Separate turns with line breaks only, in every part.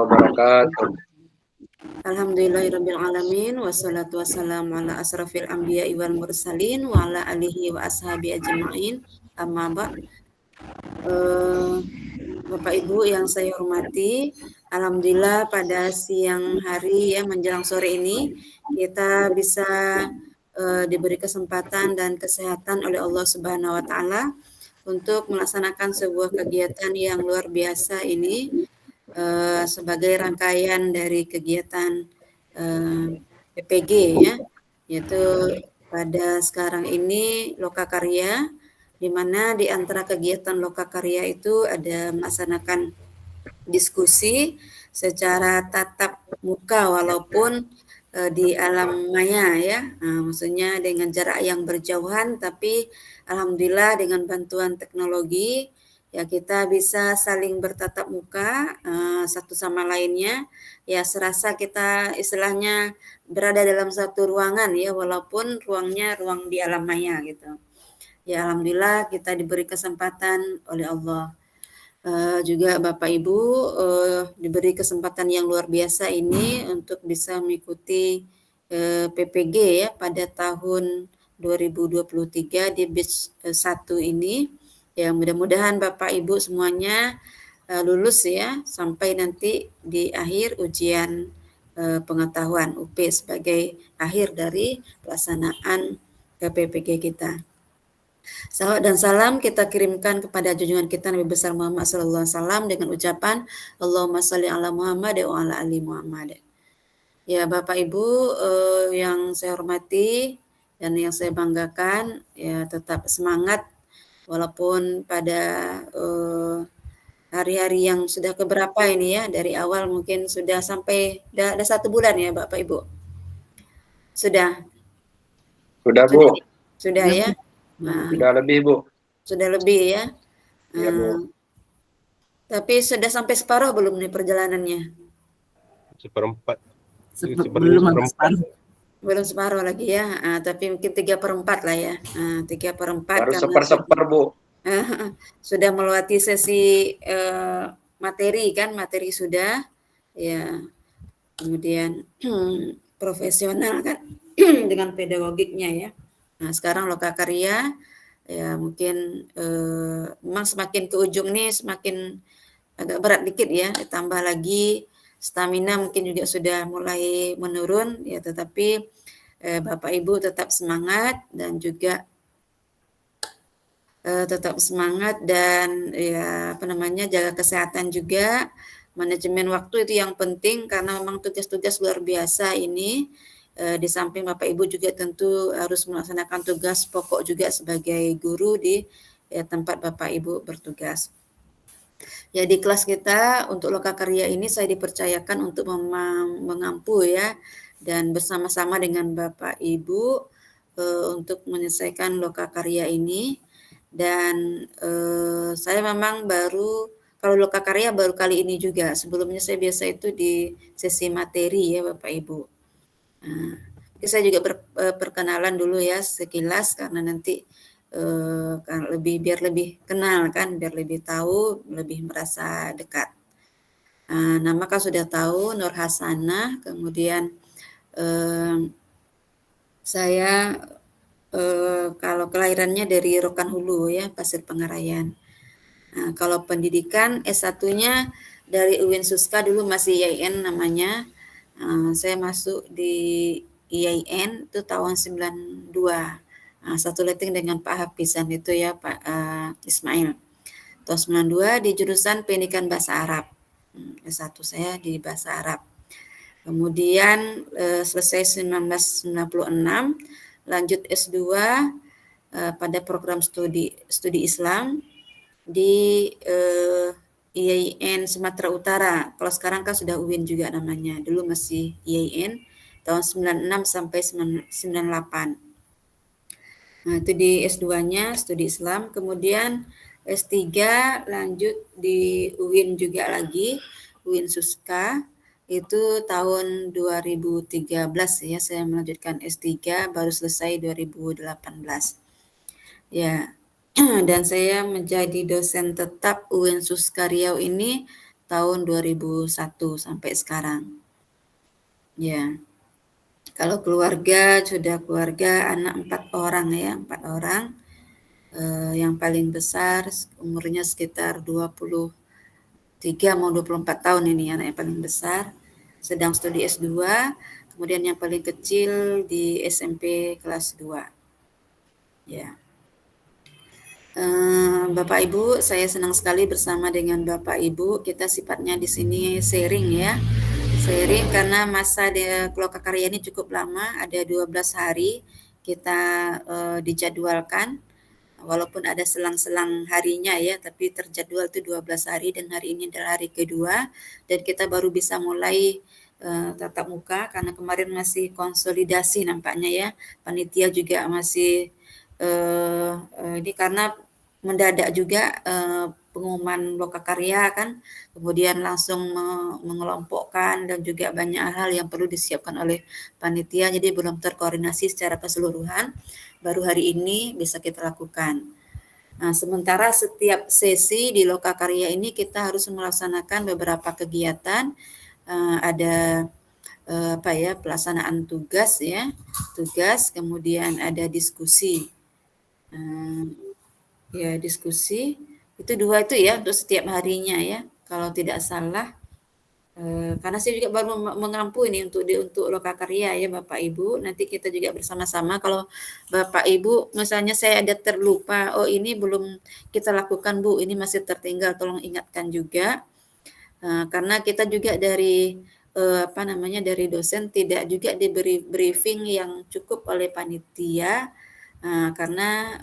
wabarakatuh.
Alhamdulillahirrabbilalamin. Wassalatu wassalamu ala asrafil anbiya'i wal mursalin wa ala alihi wa ashabi ajma'in. Amma ba'd. Bapak Ibu yang saya hormati, alhamdulillah pada siang hari ya menjelang sore ini kita bisa diberi kesempatan dan kesehatan oleh Allah Subhanahu wa taala untuk melaksanakan sebuah kegiatan yang luar biasa ini sebagai rangkaian dari kegiatan PPG ya, yaitu pada sekarang ini Lokakarya, di mana di antara kegiatan Lokakarya itu ada melaksanakan diskusi secara tatap muka walaupun di alam maya ya, maksudnya dengan jarak yang berjauhan, tapi alhamdulillah dengan bantuan teknologi ya kita bisa saling bertatap muka satu sama lainnya, ya serasa kita istilahnya berada dalam satu ruangan ya, walaupun ruangnya ruang di alam maya gitu. Ya alhamdulillah kita diberi kesempatan oleh Allah. Juga Bapak Ibu diberi kesempatan yang luar biasa ini untuk bisa mengikuti PPG ya pada tahun 2023 di batch 1 ini. Ya mudah-mudahan Bapak Ibu semuanya lulus ya sampai nanti di akhir ujian pengetahuan UP sebagai akhir dari pelaksanaan PPG kita. Salawat dan salam kita kirimkan kepada junjungan kita Nabi besar Muhammad sallallahu alaihi wasallam dengan ucapan Allahumma shalli ala Muhammad wa ala ali Muhammad. Ya Bapak Ibu yang saya hormati dan yang saya banggakan, ya tetap semangat walaupun pada hari-hari yang sudah keberapa ini ya, dari awal mungkin sudah sampai ada 1 bulan ya Bapak Ibu. Sudah
Bu.
Sudah ya. Nah,
Sudah lebih, Bu.
Sudah lebih ya.
Ya, Bu.
Tapi sudah sampai separuh belum nih perjalanannya?
Seperempat.
Belum separuh lagi ya. Tapi mungkin 3/4 lah ya. 3/4
baru seper Bu.
Sudah melewati sesi materi sudah ya. Kemudian profesional kan dengan pedagogiknya ya. Nah, sekarang Lokakarya ya mungkin memang semakin ke ujung nih semakin agak berat dikit ya, ditambah lagi stamina mungkin juga sudah mulai menurun ya, tetapi Bapak Ibu tetap semangat dan juga ya jaga kesehatan juga, manajemen waktu itu yang penting karena memang tugas-tugas luar biasa ini. Di samping Bapak Ibu juga tentu harus melaksanakan tugas pokok juga sebagai guru di tempat Bapak Ibu bertugas. Ya di kelas kita untuk Lokakarya ini saya dipercayakan untuk mengampu ya, dan bersama-sama dengan Bapak Ibu untuk menyelesaikan Lokakarya ini. Dan saya memang kalau Lokakarya baru kali ini juga. Sebelumnya saya biasa itu di sesi materi ya Bapak Ibu. Saya juga perkenalan dulu ya sekilas karena nanti biar lebih kenal kan, biar lebih tahu, lebih merasa dekat. Nama kan sudah tahu, Nur Hasanah. Kemudian saya kalau kelahirannya dari Rokan Hulu ya, Pasir Pengarayan. Kalau pendidikan S1-nya dari UIN Suska, dulu masih IAIN namanya. Saya masuk di IAIN itu tahun 92. Satu letting dengan Pak Hafizan itu ya Pak Ismail. Tahun 92 di jurusan Pendidikan Bahasa Arab. S1 saya di Bahasa Arab. Kemudian selesai 1996, lanjut S2 pada program studi Islam di IAIN Sumatera Utara. Kalau sekarang kan sudah UIN juga namanya. Dulu masih IAIN tahun 96 sampai 98. Nah, itu di S2-nya studi Islam. Kemudian S3 lanjut di UIN juga lagi, UIN Suska. Itu tahun 2013 ya saya melanjutkan S3, baru selesai 2018. Ya. Dan saya menjadi dosen tetap UIN Suska Riau ini tahun 2001 sampai sekarang. Ya. Kalau keluarga, sudah keluarga anak 4 orang ya, 4 orang. Yang paling besar umurnya sekitar 23 mau 24 tahun ini anak yang paling besar. Sedang studi S2, kemudian yang paling kecil di SMP kelas 2. Ya. Bapak Ibu, saya senang sekali bersama dengan Bapak Ibu. Kita sifatnya di sini sharing ya. Sharing karena masa di Lokakarya ini cukup lama, ada 12 hari kita dijadwalkan. Walaupun ada selang-selang harinya ya, tapi terjadwal itu 12 hari dan hari ini adalah hari kedua dan kita baru bisa mulai tatap muka karena kemarin masih konsolidasi nampaknya ya. Panitia juga masih ini karena mendadak juga pengumuman Lokakarya kan, kemudian langsung mengelompokkan dan juga banyak hal yang perlu disiapkan oleh panitia, jadi belum terkoordinasi secara keseluruhan. Baru hari ini bisa kita lakukan. Nah, sementara setiap sesi di Lokakarya ini kita harus melaksanakan beberapa kegiatan, ada pelaksanaan tugas ya, kemudian ada diskusi. Ya diskusi itu 2 itu ya untuk setiap harinya ya kalau tidak salah, karena saya juga baru mengampu ini untuk Lokakarya ya Bapak Ibu, nanti kita juga bersama-sama kalau Bapak Ibu misalnya saya ada terlupa, oh ini belum kita lakukan Bu, ini masih tertinggal, tolong ingatkan juga, karena kita juga dari dari dosen tidak juga diberi briefing yang cukup oleh panitia. Karena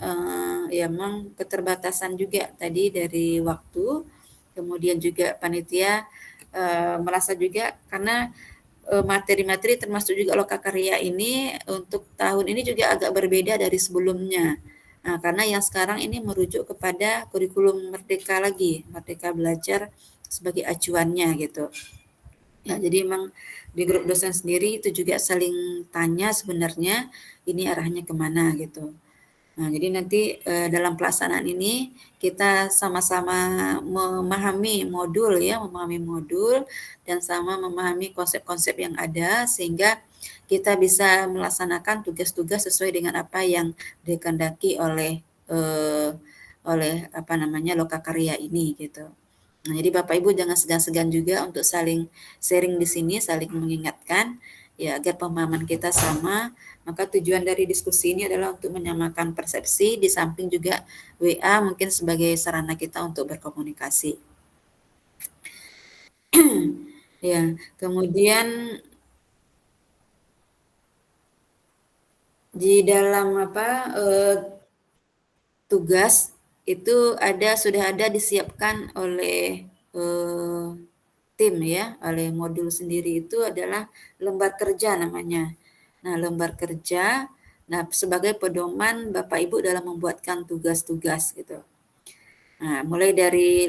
ya memang keterbatasan juga tadi dari waktu, kemudian juga panitia merasa juga karena materi-materi termasuk juga Lokakarya ini untuk tahun ini juga agak berbeda dari sebelumnya. Karena yang sekarang ini merujuk kepada kurikulum Merdeka lagi, Merdeka Belajar sebagai acuannya gitu. Ya, jadi memang di grup dosen sendiri itu juga saling tanya sebenarnya ini arahnya kemana gitu. Nah, jadi nanti dalam pelaksanaan ini kita sama-sama memahami modul dan sama memahami konsep-konsep yang ada sehingga kita bisa melaksanakan tugas-tugas sesuai dengan apa yang dikehendaki oleh Lokakarya ini gitu. Nah, jadi Bapak Ibu jangan segan-segan juga untuk saling sharing di sini, saling mengingatkan ya agar pemahaman kita sama. Maka tujuan dari diskusi ini adalah untuk menyamakan persepsi, di samping juga WA mungkin sebagai sarana kita untuk berkomunikasi. Ya, kemudian di dalam tugas itu sudah ada disiapkan oleh tim ya, oleh modul sendiri itu adalah lembar kerja namanya. Nah, lembar kerja, sebagai pedoman Bapak Ibu dalam membuatkan tugas-tugas gitu. Nah, mulai dari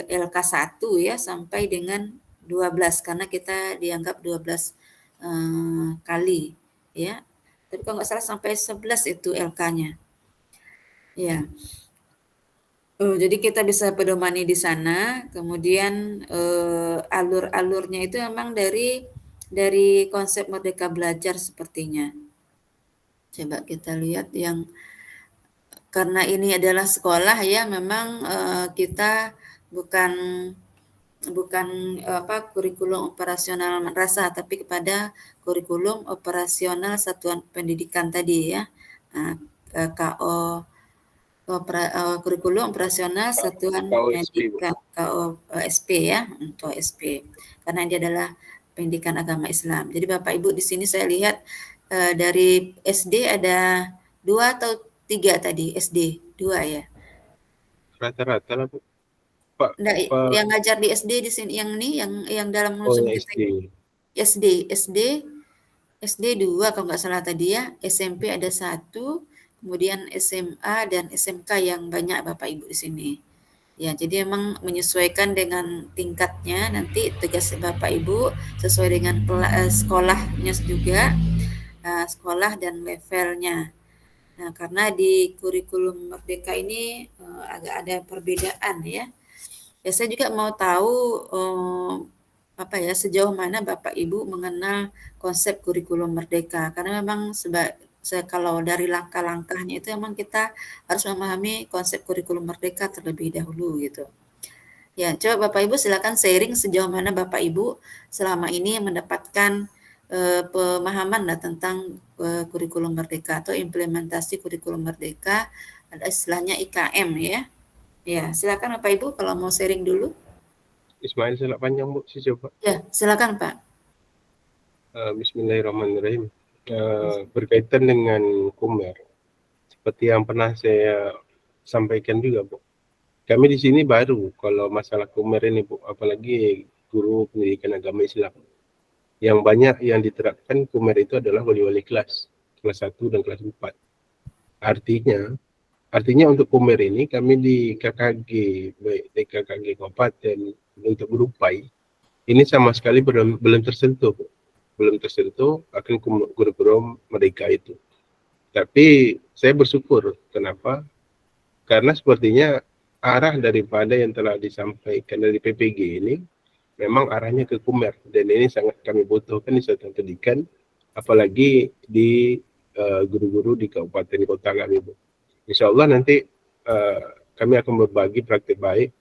LK1 ya sampai dengan 12 karena kita dianggap 12 kali ya. Tapi kalau nggak salah sampai 11 itu LK-nya. Ya. Jadi kita bisa pedomani di sana, kemudian alur-alurnya itu memang dari konsep Merdeka Belajar sepertinya. Coba kita lihat yang karena ini adalah sekolah ya, memang kita bukan kurikulum operasional madrasah, tapi kepada kurikulum operasional satuan pendidikan tadi ya, kurikulum operasional satuan pendidikan KOSP ya, untuk SP karena dia adalah pendidikan agama Islam. Jadi Bapak Ibu di sini saya lihat dari SD ada 2 atau 3 tadi, SD 2 ya.
Rata-rata lah Bu. Pak,
yang ngajar di SD di sini yang ini yang dalam musim kita SD 2 kalau nggak salah tadi ya, SMP ada 1, kemudian SMA dan SMK yang banyak Bapak Ibu di sini. Ya, jadi memang menyesuaikan dengan tingkatnya nanti tugas Bapak Ibu sesuai dengan sekolahnya juga, sekolah dan levelnya. Nah, karena di kurikulum Merdeka ini agak ada perbedaan ya. Ya, saya juga mau tahu apa ya, sejauh mana Bapak Ibu mengenal konsep kurikulum merdeka, karena memang kalau dari langkah-langkahnya itu memang kita harus memahami konsep kurikulum merdeka terlebih dahulu gitu. Ya, coba Bapak Ibu silakan sharing sejauh mana Bapak Ibu selama ini mendapatkan pemahaman lah tentang kurikulum merdeka atau implementasi kurikulum merdeka, ada istilahnya IKM ya. Ya, silakan Bapak Ibu kalau mau sharing dulu.
Ismail Salak Panjang, Bu, saya coba.
Ya, silakan Pak.
Bismillahirrahmanirrahim. Berkaitan dengan Kumer, seperti yang pernah saya sampaikan juga, Bu. Kami di sini baru kalau masalah Kumer ini, Bu, apalagi guru pendidikan agama Islam. Yang banyak yang diterapkan Kumer itu adalah wali-wali kelas 1 dan kelas 4. Artinya untuk Kumer ini kami di KKG, baik di KKG Kabupaten untuk berupai, ini sama sekali belum tersentuh, Bu. Belum tersentuh akan kurikulum mereka itu. Tapi saya bersyukur. Kenapa? Karena sepertinya arah daripada yang telah disampaikan dari PPG ini memang arahnya ke Kumer, dan ini sangat kami butuhkan di satuan pendidikan, apalagi di guru-guru di kabupaten kota kami, Bu. Insya Allah nanti kami akan berbagi praktik baik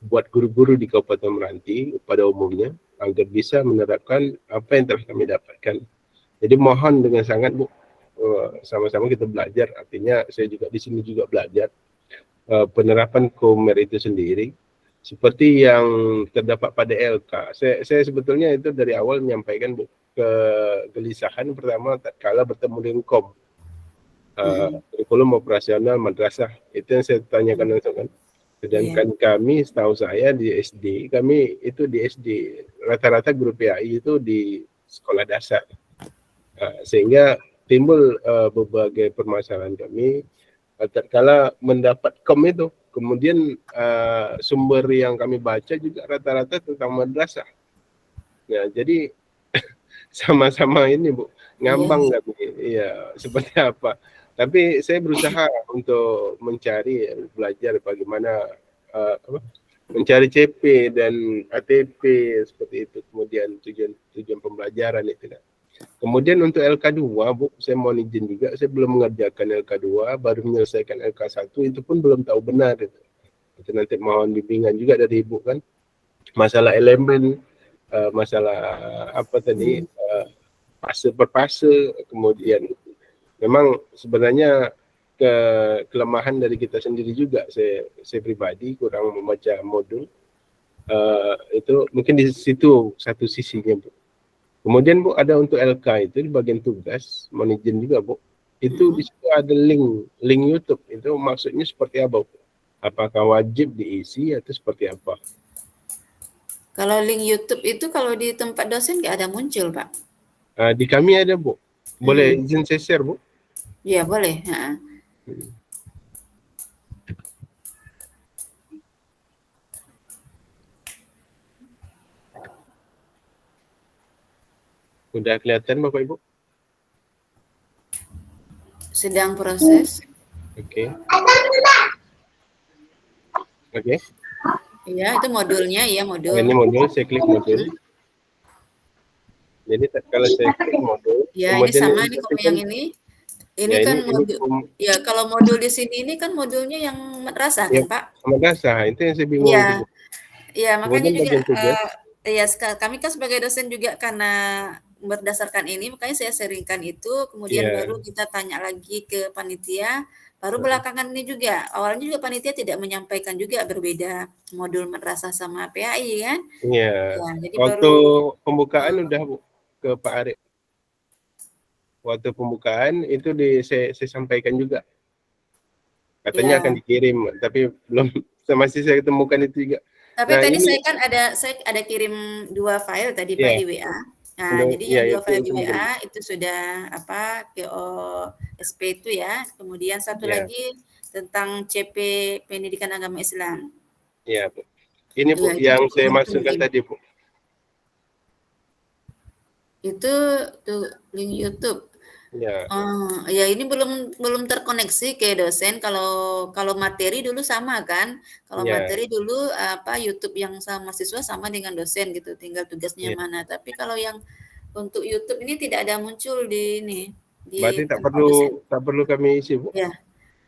buat guru-guru di Kabupaten Meranti pada umumnya agar bisa menerapkan apa yang telah kami dapatkan. Jadi mohon dengan sangat, Bu, sama-sama kita belajar. Artinya saya juga di sini juga belajar penerapan Kumer itu sendiri seperti yang terdapat pada LK. Saya sebetulnya itu dari awal menyampaikan, Bu, kegelisahan pertama tatkala bertemu dengan KOM, kurikulum operasional madrasah. Itu yang saya tanyakan langsung kan. Sedangkan kami, setahu saya di SD, kami itu di SD rata-rata guru PAI itu di sekolah dasar, sehingga timbul berbagai permasalahan kami tatkala mendapat KOM itu. Kemudian sumber yang kami baca juga rata-rata tentang madrasah. Nah, jadi sama-sama ini, Bu, ngambang kami. Iya, seperti apa. Tapi saya berusaha untuk mencari, belajar bagaimana mencari CP dan ATP seperti itu. Kemudian tujuan pembelajaran itu. Kemudian untuk LK2, Bu, saya mohon izin juga, saya belum mengerjakan LK2, baru menyelesaikan LK1, itu pun belum tahu benar itu. Itu nanti mohon bimbingan juga dari Ibu kan. Masalah elemen, masalah apa tadi, fase per fase, kemudian memang sebenarnya kelemahan dari kita sendiri juga. Saya pribadi kurang membaca modul, itu mungkin di situ satu sisinya, Bu. Kemudian, Bu, ada untuk LK itu di bagian tugas, mohon izin juga, Bu, itu di situ ada link YouTube. Itu maksudnya seperti apa, Bu? Apakah wajib diisi atau seperti apa?
Kalau link YouTube itu kalau di tempat dosen nggak ada muncul, Pak?
Di kami ada, Bu. Boleh izin saya share, Bu?
Iya, boleh.
Udah kelihatan, Bapak Ibu?
Sedang proses.
Oke. Oke.
Iya, itu modulnya, ya modul.
Ini modul, saya klik modul. Jadi kalau saya klik modul,
ya ini sama nih kalau yang ini. Ini ya, kan modul. Ya, kalau modul di sini ini kan modulnya yang madrasah kan, Pak?
Madrasah, itu yang saya bingung.
Iya. Iya, makanya juga ya kami kan sebagai dosen juga karena berdasarkan ini makanya saya sharingkan itu, kemudian baru kita tanya lagi ke panitia, baru belakangan ini juga awalnya juga panitia tidak menyampaikan juga berbeda modul madrasah sama PAI kan.
Iya.
Ya, jadi
waktu pembukaan udah, Bu, ke Pak Arif. Waktu pembukaan itu saya sampaikan juga. Katanya akan dikirim, tapi belum, masih saya ketemukan itu juga.
Tapi tadi saya ada kirim 2 file tadi, Pak, di WA. Nah, jadi yang 2 file di WA itu sudah KOSP itu ya. Kemudian satu lagi tentang CP Pendidikan Agama Islam.
Iya, Bu. Ini, Bu, yang saya masukkan tadi, Bu.
Itu tuh link YouTube.
Ya,
Oh, ya ini belum terkoneksi ke dosen. Kalau materi dulu sama kan? Kalau
ya,
materi dulu apa YouTube yang sama siswa sama dengan dosen gitu, tinggal tugasnya
ya.
mana. Tapi kalau yang untuk YouTube ini tidak ada muncul di ini
Berarti
di tempat dosen.
tak perlu kami isi, Bu.
Ya,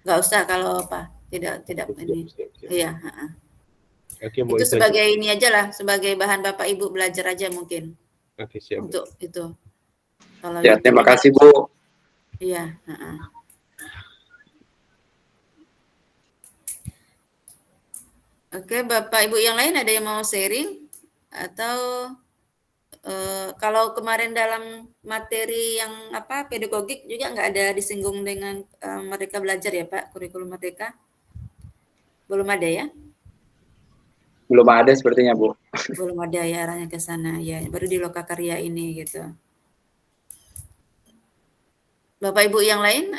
nggak usah kalau apa, tidak
Siap,
ini.
siap, siap.
Iya, heeh.
Oke, Bu,
Itu
itu aja.
sebagai ini aja lah, sebagai bahan Bapak Ibu belajar aja mungkin
Oke, siap, Bu.
untuk itu. Kalau
Ya,
YouTube
terima
ini,
kasih Bu.
iya, heeh. Oke, Bapak Ibu yang lain ada yang mau sharing atau kalau kemarin dalam materi yang apa pedagogik juga nggak ada disinggung dengan Merdeka Belajar ya Pak, kurikulum Merdeka? Belum ada ya?
Belum ada sepertinya Bu.
Belum ada ya arahnya ke sana ya, baru di Lokakarya ini gitu. Bapak Ibu yang lain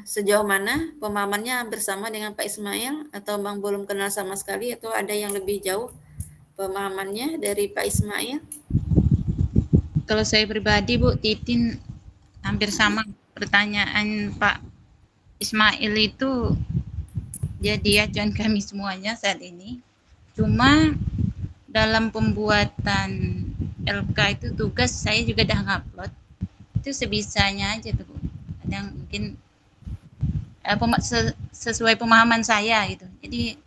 sejauh mana pemahamannya hampir sama dengan Pak Ismail atau Bang belum kenal sama sekali atau ada yang lebih jauh pemahamannya dari Pak Ismail?
Kalau saya pribadi Bu Titin hampir sama pertanyaan Pak Ismail itu jadi acuan kami semuanya saat ini. Cuma dalam pembuatan LK itu tugas saya juga udah ngupload. Itu sebisanya aja tuh Bu. Kadang mungkin sesuai pemahaman saya gitu. Jadi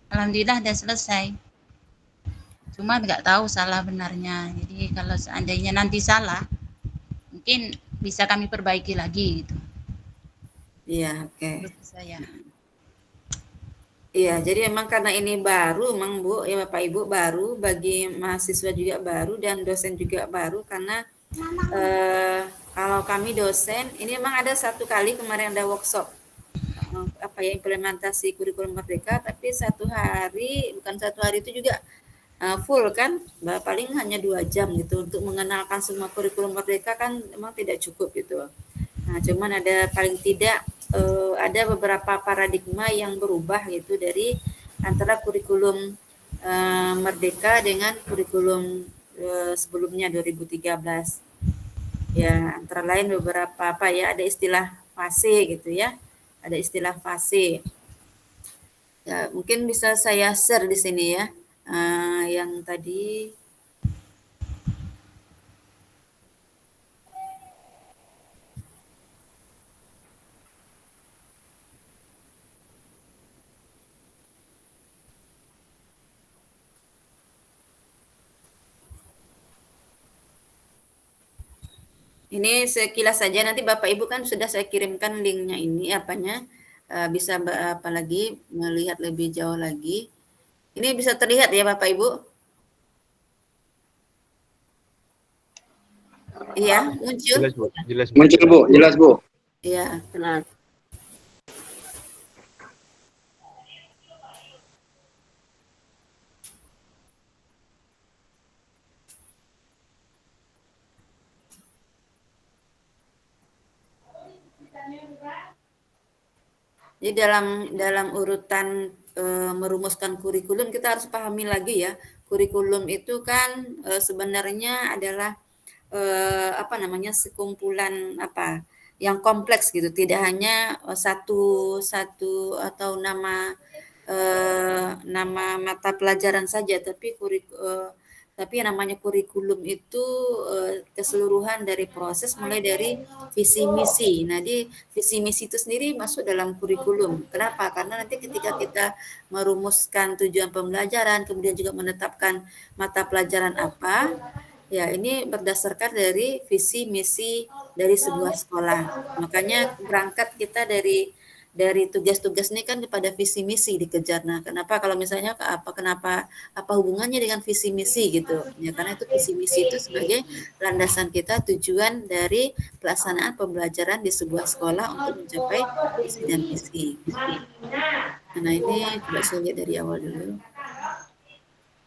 alhamdulillah udah selesai. Cuma nggak tahu salah benarnya. Jadi kalau seandainya nanti salah, mungkin bisa kami perbaiki lagi gitu.
Iya, oke.
Menurut saya.
Iya, jadi emang karena ini baru, emang Bu, ya Bapak Ibu baru, bagi mahasiswa juga baru dan dosen juga baru karena kalau kami dosen, ini emang ada satu kali kemarin ada workshop apa ya implementasi kurikulum Merdeka, tapi satu hari, bukan satu hari itu juga full kan, paling hanya 2 jam gitu untuk mengenalkan semua kurikulum Merdeka kan memang tidak cukup gitu. Nah, cuman ada paling tidak ada beberapa paradigma yang berubah gitu dari antara kurikulum Merdeka dengan kurikulum sebelumnya 2013. Ya, antara lain beberapa apa ya, ada istilah fase gitu ya. Ada istilah fase. Ya, mungkin bisa saya share di sini ya. Yang tadi ini sekilas saja, nanti Bapak Ibu kan sudah saya kirimkan linknya ini apanya, bisa apalagi melihat lebih jauh lagi. Ini bisa terlihat ya Bapak Ibu? Iya, muncul?
Jelas, Bu. Jelas, Bu.
Muncul Bu, jelas Bu.
Iya, benar. Jadi dalam urutan merumuskan kurikulum kita harus pahami lagi ya, kurikulum itu kan sebenarnya adalah apa namanya sekumpulan apa yang kompleks gitu, tidak hanya satu satu atau nama mata pelajaran saja, tapi yang namanya kurikulum itu keseluruhan dari proses mulai dari visi misi. Nah, di visi misi itu sendiri masuk dalam kurikulum. Kenapa? Karena nanti ketika kita merumuskan tujuan pembelajaran, kemudian juga menetapkan mata pelajaran apa, ya ini berdasarkan dari visi misi dari sebuah sekolah. Makanya berangkat kita dari tugas-tugas ini kan kepada visi misi dikejar. Nah, kenapa kalau misalnya kenapa hubungannya dengan visi misi gitu? Ya karena itu visi misi itu sebagai landasan kita tujuan dari pelaksanaan pembelajaran di sebuah sekolah untuk mencapai visi dan misi. Nah, ini coba saya lihat dari awal dulu.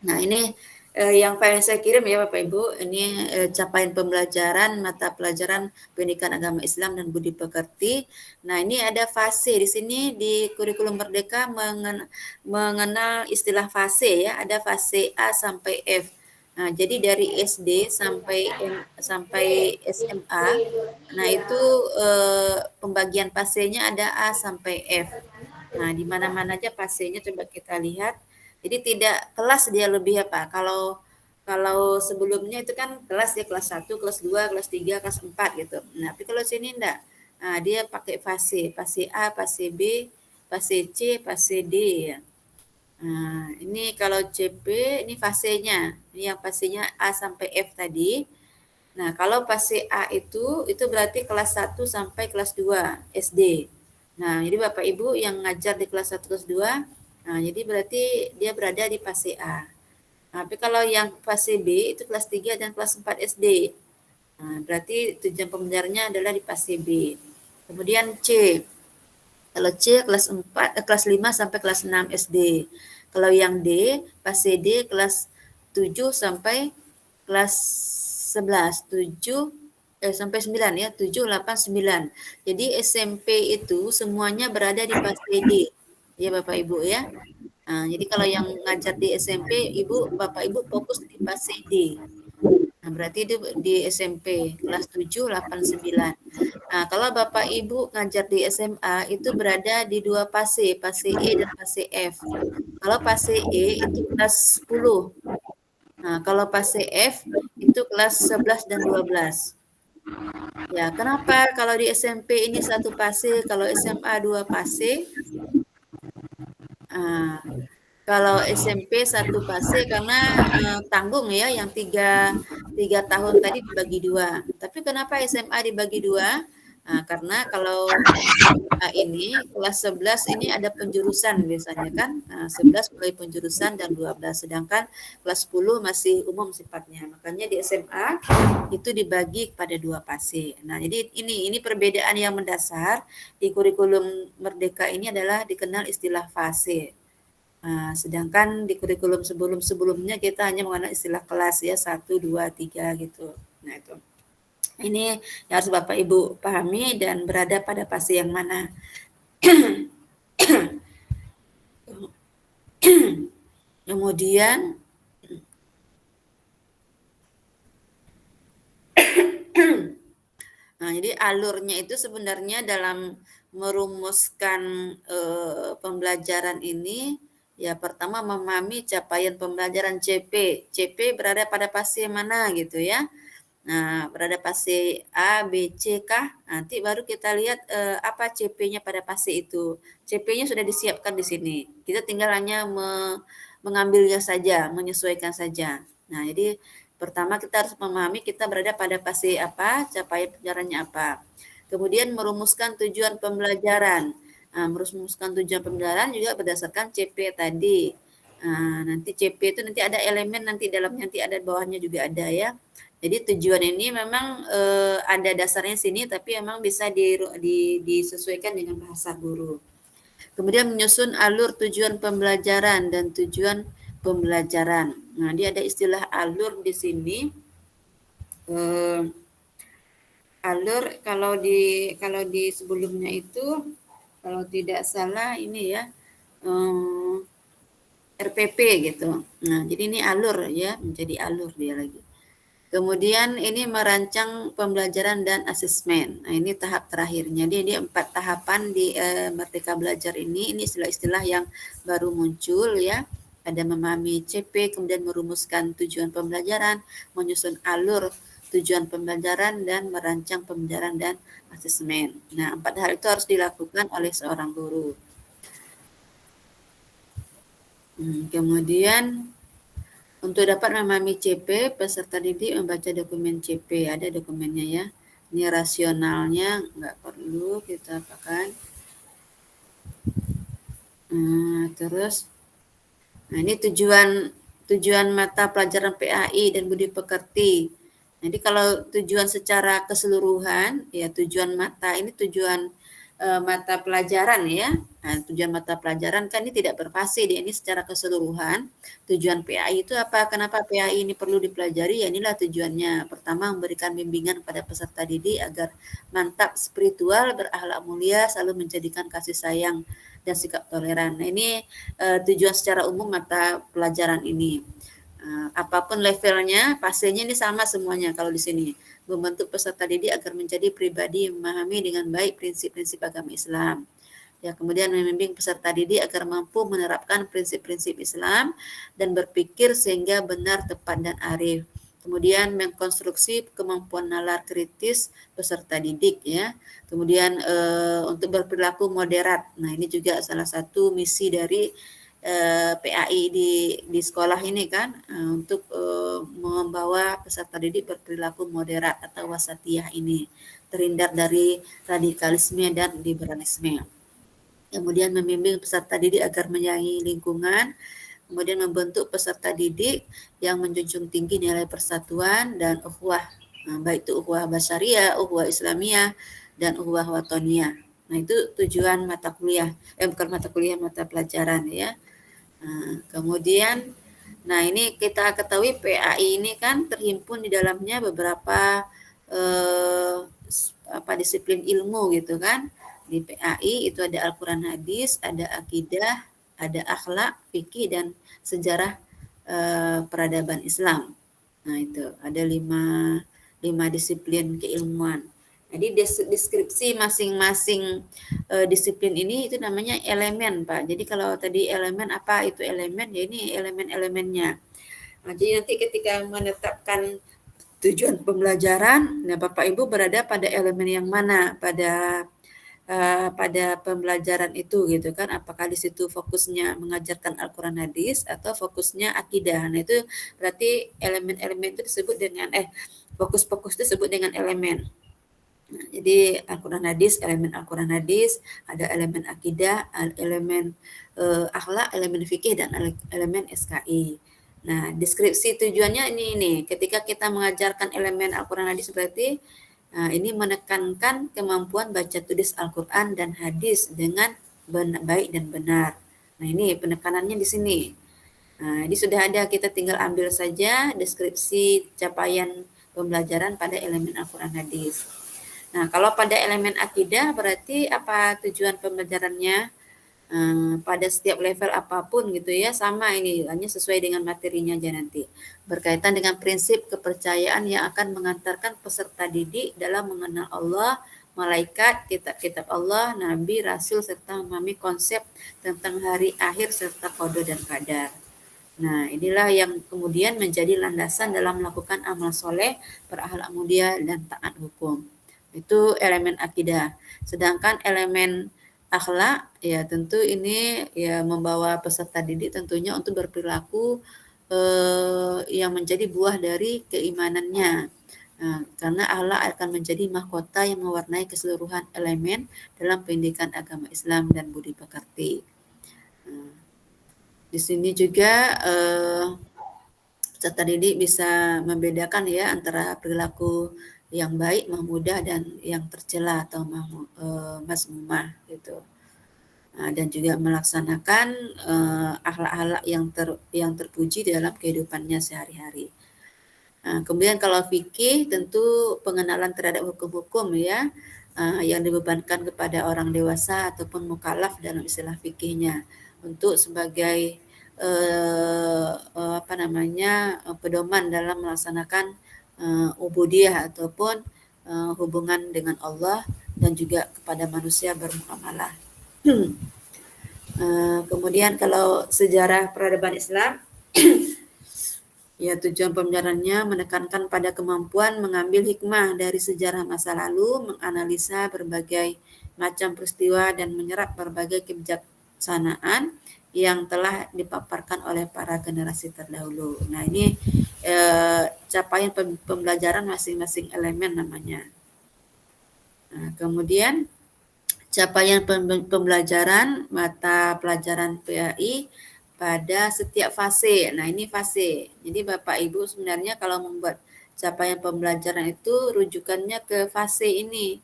Nah, ini yang pengen saya kirim ya Bapak Ibu, ini capaian pembelajaran mata pelajaran Pendidikan Agama Islam dan Budi Pekerti. Nah, ini ada fase di sini di kurikulum Merdeka mengenal istilah fase ya, ada fase A sampai F. Nah, jadi dari SD sampai SMA, nah itu pembagian fasenya ada A sampai F. Nah, di mana-mana aja fasenya coba kita lihat. Jadi tidak kelas dia lebih apa? Kalau sebelumnya itu kan kelas dia kelas 1, kelas 2, kelas 3, kelas 4 gitu. Nah, tapi kalau sini enggak. Nah, dia pakai fase A, fase B, fase C, fase D ya. Nah, ini kalau CP ini fasenya. Ini yang fasenya A sampai F tadi. Nah, kalau fase A itu berarti kelas 1 sampai kelas 2 SD. Nah, jadi Bapak Ibu yang ngajar di kelas 1 kelas 2, nah jadi berarti dia berada di fase A. Nah, tapi kalau yang fase B itu kelas 3 dan kelas 4 SD. Nah, berarti tujuan pembelajarannya adalah di fase B. Kemudian C. Kalau C kelas 5 sampai kelas 6 SD. Kalau yang D, fase D kelas 7 sampai kelas 11. 7 sampai 9 ya, 7, 8, 9. Jadi SMP itu semuanya berada di fase D. Ya Bapak Ibu ya. Nah, jadi kalau yang ngajar di SMP, Bapak Ibu fokus di fase D. Nah, berarti itu di SMP kelas 7, 8, 9. Nah, kalau Bapak Ibu ngajar di SMA itu berada di dua fase, fase E dan fase F. Kalau fase E itu kelas 10. Nah, kalau fase F itu kelas 11 dan 12. Ya, kenapa kalau di SMP ini satu fase, kalau SMA dua fase? Nah, kalau SMP satu fase karena tanggung ya, yang tiga tahun tadi dibagi dua. Tapi kenapa SMA dibagi dua? Nah, karena kalau SMA ini kelas 11 ini ada penjurusan biasanya kan. Nah, 11 mulai penjurusan dan 12. Sedangkan kelas 10 masih umum sifatnya. Makanya di SMA itu dibagi pada dua fase. Nah, jadi ini perbedaan yang mendasar di kurikulum Merdeka ini adalah dikenal istilah fase. Nah, sedangkan di kurikulum sebelum-sebelumnya kita hanya mengenal istilah kelas ya 1, 2, 3 gitu. Nah itu. Ini yang harus Bapak Ibu pahami dan berada pada fase yang mana. Kemudian nah, jadi alurnya itu sebenarnya dalam merumuskan pembelajaran ini ya pertama memahami capaian pembelajaran CP. CP berada pada fase mana gitu ya. Nah, berada fase A, B, C kah? Nanti baru kita lihat apa CP-nya pada fase itu. CP-nya sudah disiapkan di sini. Kita tinggal hanya mengambilnya saja, menyesuaikan saja. Nah, jadi pertama kita harus memahami kita berada pada fase apa, capaian pembelajarannya apa. Kemudian merumuskan tujuan pembelajaran. Nah, merumuskan tujuan pembelajaran juga berdasarkan CP tadi. Nah, nanti CP itu nanti ada elemen, nanti dalamnya nanti ada bawahnya juga ada ya. Jadi tujuan ini memang ada dasarnya sini, tapi memang bisa disesuaikan dengan bahasa guru. Kemudian menyusun alur tujuan pembelajaran dan tujuan pembelajaran. Nah, dia ada istilah alur di sini. Alur kalau di sebelumnya itu kalau tidak salah ini ya RPP gitu. Nah, jadi ini alur ya, menjadi alur dia lagi. Kemudian ini merancang pembelajaran dan asesmen. Nah, ini tahap terakhirnya. Jadi 4 tahapan di Merdeka Belajar ini istilah-istilah yang baru muncul ya. Ada memahami CP, kemudian merumuskan tujuan pembelajaran, menyusun alur tujuan pembelajaran, dan merancang pembelajaran dan asesmen. Nah, 4 hal itu harus dilakukan oleh seorang guru. Kemudian untuk dapat memahami CP, peserta didik membaca dokumen CP. Ada dokumennya ya. Ini rasionalnya nggak perlu kita pakai. Terus, nah ini tujuan mata pelajaran PAI dan budi pekerti. Jadi kalau tujuan secara keseluruhan, ya tujuan mata ini tujuan mata pelajaran ya. Nah, tujuan mata pelajaran kan ini tidak berfase, ini secara keseluruhan. Tujuan PAI itu apa? Kenapa PAI ini perlu dipelajari? Ya inilah tujuannya. Pertama, memberikan bimbingan kepada peserta didik agar mantap spiritual, berakhlak mulia, selalu menjadikan kasih sayang dan sikap toleran. Nah, ini tujuan secara umum mata pelajaran ini. Apapun levelnya, fasenya ini sama semuanya kalau di sini. Membentuk peserta didik agar menjadi pribadi yang memahami dengan baik prinsip-prinsip agama Islam. Ya, kemudian membimbing peserta didik agar mampu menerapkan prinsip-prinsip Islam dan berpikir sehingga benar, tepat, dan arif. Kemudian mengkonstruksi kemampuan nalar kritis peserta didik ya. Kemudian untuk berperilaku moderat. Nah, ini juga salah satu misi dari PAI di sekolah ini kan, untuk membawa peserta didik berperilaku moderat atau wasatiyah ini, terhindar dari radikalisme dan liberalisme. Kemudian membimbing peserta didik agar menyayangi lingkungan, kemudian membentuk peserta didik yang menjunjung tinggi nilai persatuan dan ukhuwah, baik itu ukhuwah basyariah, ukhuwah islamiyah, dan ukhuwah watoniyah. Nah, itu tujuan mata kuliah, mata pelajaran ya. Kemudian, nah ini kita ketahui PAI ini kan terhimpun di dalamnya beberapa disiplin ilmu gitu kan. Di PAI itu ada Al-Quran Hadis, ada akidah, ada akhlak, fikih, dan sejarah peradaban Islam. Nah itu ada lima disiplin keilmuan. Jadi deskripsi masing-masing disiplin ini itu namanya elemen, Pak. Jadi kalau tadi elemen apa itu elemen, ya ini elemen-elemennya. Nah, jadi nanti ketika menetapkan tujuan pembelajaran, nah Bapak Ibu berada pada elemen yang mana pada pembelajaran itu gitu kan, apakah di situ fokusnya mengajarkan Al-Quran Hadis atau fokusnya akidah. Nah itu berarti elemen-elemen itu disebut dengan fokus-fokus itu disebut dengan elemen. Nah, jadi Al-Quran Hadis, elemen Al-Quran Hadis, ada elemen akidah, elemen akhlak, elemen fikih, dan elemen SKI. Nah, deskripsi tujuannya ini ketika kita mengajarkan elemen Al-Quran Hadis berarti ini menekankan kemampuan baca tulis Al-Quran dan hadis dengan baik dan benar. Nah ini penekanannya di sini. Nah, ini sudah ada, kita tinggal ambil saja deskripsi capaian pembelajaran pada elemen Al-Quran hadis. Nah kalau pada elemen akidah berarti apa tujuan pembelajarannya? Pada setiap level apapun gitu ya, sama ini, hanya sesuai dengan materinya aja nanti. Berkaitan dengan prinsip kepercayaan yang akan mengantarkan peserta didik dalam mengenal Allah, malaikat, kitab-kitab Allah, nabi, rasul, serta memahami konsep tentang hari akhir serta qada dan qadar. Nah, inilah yang kemudian menjadi landasan dalam melakukan amal soleh, berakhlak mulia, dan taat hukum. Itu elemen akidah. Sedangkan elemen akhlak ya tentu ini ya membawa peserta didik tentunya untuk berperilaku yang menjadi buah dari keimanannya. Karena akhlak akan menjadi mahkota yang mewarnai keseluruhan elemen dalam pendidikan agama Islam dan budi pekerti. Di sini juga peserta didik bisa membedakan ya antara perilaku yang baik, mahmudah, dan yang tercela atau mazmumah gitu. Dan juga melaksanakan akhlak-akhlak yang terpuji dalam kehidupannya sehari-hari. Kemudian kalau fikih tentu pengenalan terhadap hukum-hukum ya yang dibebankan kepada orang dewasa ataupun mukallaf dalam istilah fikihnya untuk sebagai pedoman dalam melaksanakan ubudiyah ataupun hubungan dengan Allah dan juga kepada manusia bermuamalah. Kemudian kalau sejarah peradaban Islam ya tujuan pembelajarannya menekankan pada kemampuan mengambil hikmah dari sejarah masa lalu, menganalisa berbagai macam peristiwa dan menyerap berbagai kebijaksanaan yang telah dipaparkan oleh para generasi terdahulu. Nah ini capaian pembelajaran masing-masing elemen namanya. Nah, kemudian capaian pembelajaran mata pelajaran PAI pada setiap fase. Nah ini fase. Jadi Bapak Ibu sebenarnya kalau membuat capaian pembelajaran itu rujukannya ke fase ini.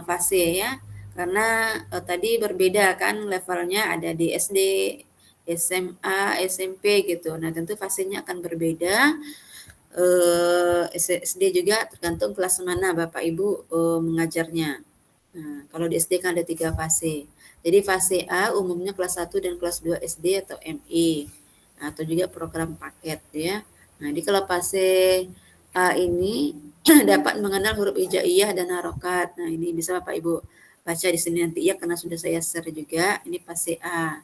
Fase ya. Karena tadi berbeda kan levelnya, ada di SD, SMA, SMP gitu. Nah tentu fasenya akan berbeda. SD juga tergantung kelas mana Bapak Ibu mengajarnya. Nah, kalau di SD kan ada 3 fase. Jadi fase A umumnya kelas 1 dan kelas 2 SD atau MI. atau juga program paket ya. Nah, jadi kalau fase A ini dapat mengenal huruf hijaiyah dan harokat. Nah, ini bisa Bapak Ibu baca di sini nanti ya, karena sudah saya share juga. Ini fase A.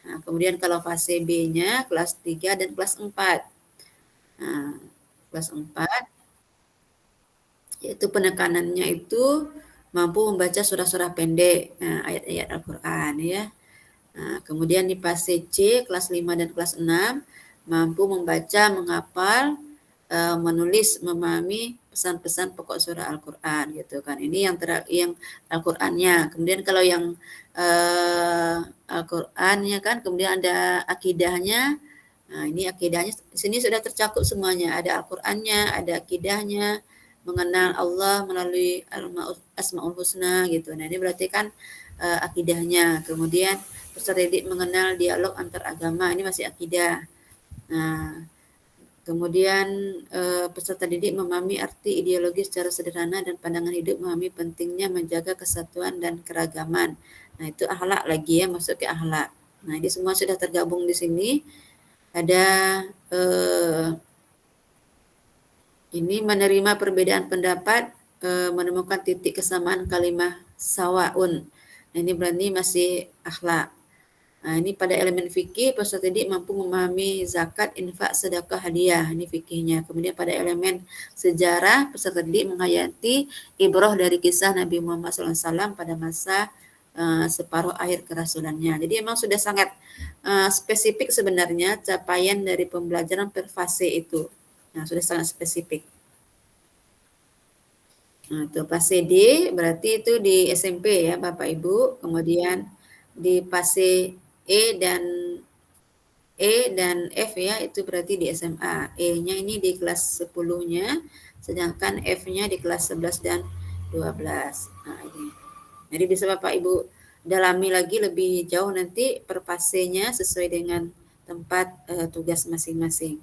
Nah, kemudian kalau fase B-nya kelas 3 dan kelas 4. Nah, kelas 4 yaitu penekanannya itu mampu membaca surah-surah pendek, ayat-ayat Al-Qur'an ya. Nah, kemudian di fase C kelas 5 dan kelas 6 mampu membaca, menghafal, menulis, memahami pesan-pesan pokok surah Al-Qur'an gitu kan. Ini yang Al-Qur'annya. Kemudian kalau yang Al-Qur'annya kan, kemudian ada akidahnya. Nah, ini akidahnya di sini sudah tercakup semuanya. Ada Al-Qur'annya, ada akidahnya, mengenal Allah melalui Asmaul Husna gitu. Nah, ini berarti kan akidahnya. Kemudian peserta didik mengenal dialog antar agama, ini masih akidah. Nah, kemudian peserta didik memahami arti ideologi secara sederhana dan pandangan hidup, memahami pentingnya menjaga kesatuan dan keragaman. Nah, itu akhlak lagi ya, masuk ke akhlak. Nah, ini semua sudah tergabung di sini. Ada ini menerima perbedaan pendapat, menemukan titik kesamaan kalimah sawaun. Nah, ini berarti masih akhlak. Nah, ini pada elemen fikih peserta didik mampu memahami zakat, infak, sedekah, hadiah. Ini fikihnya. Kemudian pada elemen sejarah peserta didik menghayati ibrah dari kisah Nabi Muhammad SAW pada masa separuh akhir kerasulannya. Jadi memang sudah sangat spesifik sebenarnya capaian dari pembelajaran per fase itu. Nah, sudah sangat spesifik. Nah, itu fase D berarti itu di SMP ya Bapak Ibu. Kemudian di fase E dan F ya, itu berarti di SMA. E-nya ini di kelas 10-nya, sedangkan F-nya di kelas 11 dan 12. Nah, ini. Jadi bisa Bapak Ibu dalami lagi lebih jauh nanti per fasenya sesuai dengan tempat tugas masing-masing.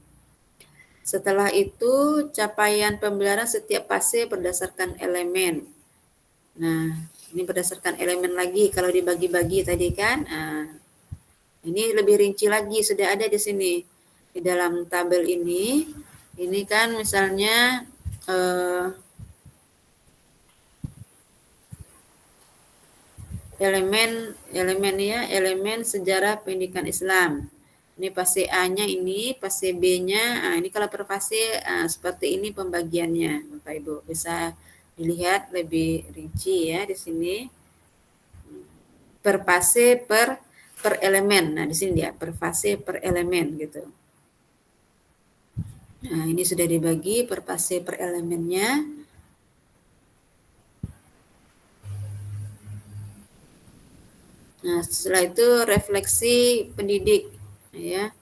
Setelah itu capaian pembelajaran setiap fase berdasarkan elemen. Nah, ini berdasarkan elemen lagi kalau dibagi-bagi tadi kan. Nah, ini lebih rinci lagi, sudah ada di sini. Di dalam tabel ini kan misalnya elemen sejarah pendidikan Islam. Ini fase A-nya ini, fase B-nya. Nah, ini kalau per fase seperti ini pembagiannya, Bapak Ibu. Bisa dilihat lebih rinci ya di sini. Per fase per elemen. Nah, di sini dia per fase per elemen gitu. Nah, ini sudah dibagi per fase per elemennya. Nah, setelah itu refleksi pendidik ya.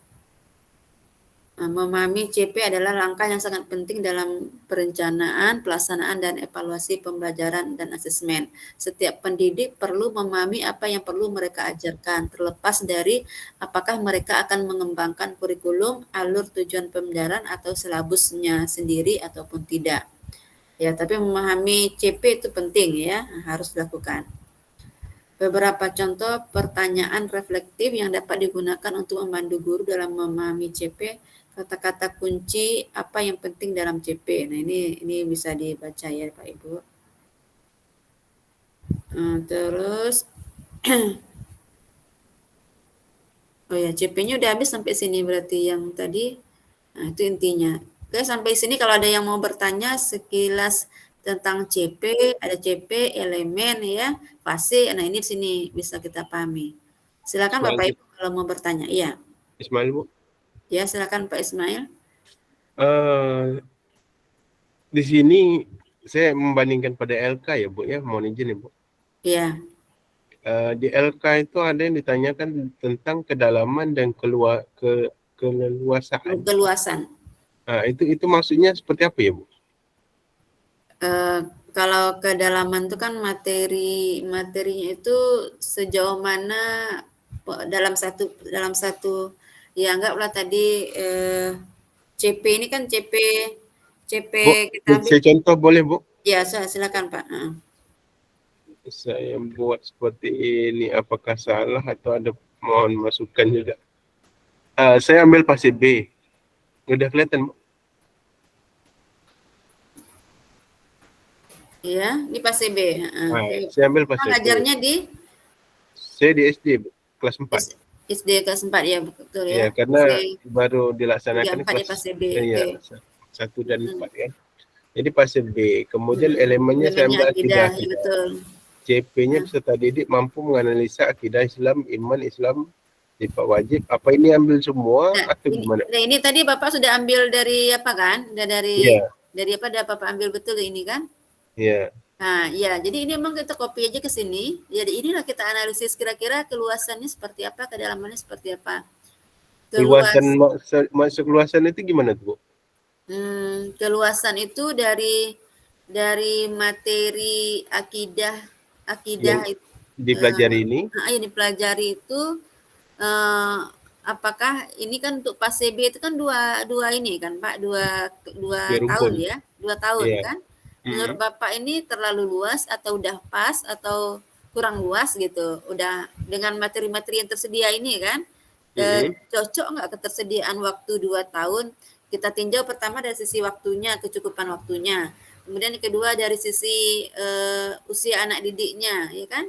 Nah, memahami CP adalah langkah yang sangat penting dalam perencanaan, pelaksanaan, dan evaluasi pembelajaran dan asesmen. Setiap pendidik perlu memahami apa yang perlu mereka ajarkan, terlepas dari apakah mereka akan mengembangkan kurikulum, alur tujuan pembelajaran, atau silabusnya sendiri ataupun tidak. Ya, tapi memahami CP itu penting ya, harus dilakukan. Beberapa contoh pertanyaan reflektif yang dapat digunakan untuk membantu guru dalam memahami CP. Kata-kata kunci apa yang penting dalam CP. Nah, ini bisa dibaca ya Pak Ibu. Terus oh ya, CP-nya udah habis sampai sini berarti yang tadi. Nah, itu intinya. Oke, sampai sini kalau ada yang mau bertanya sekilas tentang CP, ada CP, elemen ya, fase. Nah, ini di sini bisa kita pahami. Silakan Bapak Ibu kalau mau bertanya. Iya.
Ismail, Bu.
Ya, silakan Pak Ismail.
Di sini saya membandingkan pada LK ya, Bu ya, mohon izin ya, Bu.
Iya.
Di LK itu ada yang ditanyakan tentang kedalaman dan keleluasaan.
Keluasan.
Itu maksudnya seperti apa ya, Bu?
Kalau kedalaman itu kan materinya itu sejauh mana dalam satu ya anggaplah tadi CP ini kan CP
Bu,
kita ambil.
saya contoh boleh, Bu?
Ya, silakan Pak.
Saya buat seperti ini, apakah salah atau ada mohon masukan juga? Saya ambil fase B. Udah kelihatan, Bu?
Ya, di fase B.
Saya ambil fase B.
Ngajarnya di
Saya di SD, Bu, kelas 4.
SD kelas 4 ya, betul ya.
Ya, karena baru dilaksanakan
3, 4 di
kelas
fase B.
iya, 1 dan 4 kan. Jadi fase B. Kemudian elemennya saya ambil
akidah,
akidah.
ya, betul.
CP-nya peserta didik mampu menganalisa akidah Islam, iman Islam, sifat wajib. Apa ini ambil semua atau gimana?
Nah, ini tadi Bapak sudah ambil dari apa kan? Dari
Iya.
dari apa? Ada Bapak ambil betul ini kan?
Iya.
Nah, ya, jadi ini memang kita copy aja ke sini. Jadi inilah kita analisis kira-kira keluasannya seperti apa, kedalamannya seperti apa.
Keluasan masuk keluasan itu gimana tuh, Bu?
Keluasan itu dari materi akidah
Yang dipelajari ini.
Yang dipelajari itu apakah ini kan untuk fase B itu kan dua ini kan Pak, dua tahun ya, 2 tahun kan? Menurut Bapak ini terlalu luas atau udah pas atau kurang luas gitu? Udah dengan materi-materi yang tersedia ini kan? Cocok nggak ketersediaan waktu 2 tahun? Kita tinjau pertama dari sisi waktunya, kecukupan waktunya. Kemudian yang kedua dari sisi usia anak didiknya, ya kan?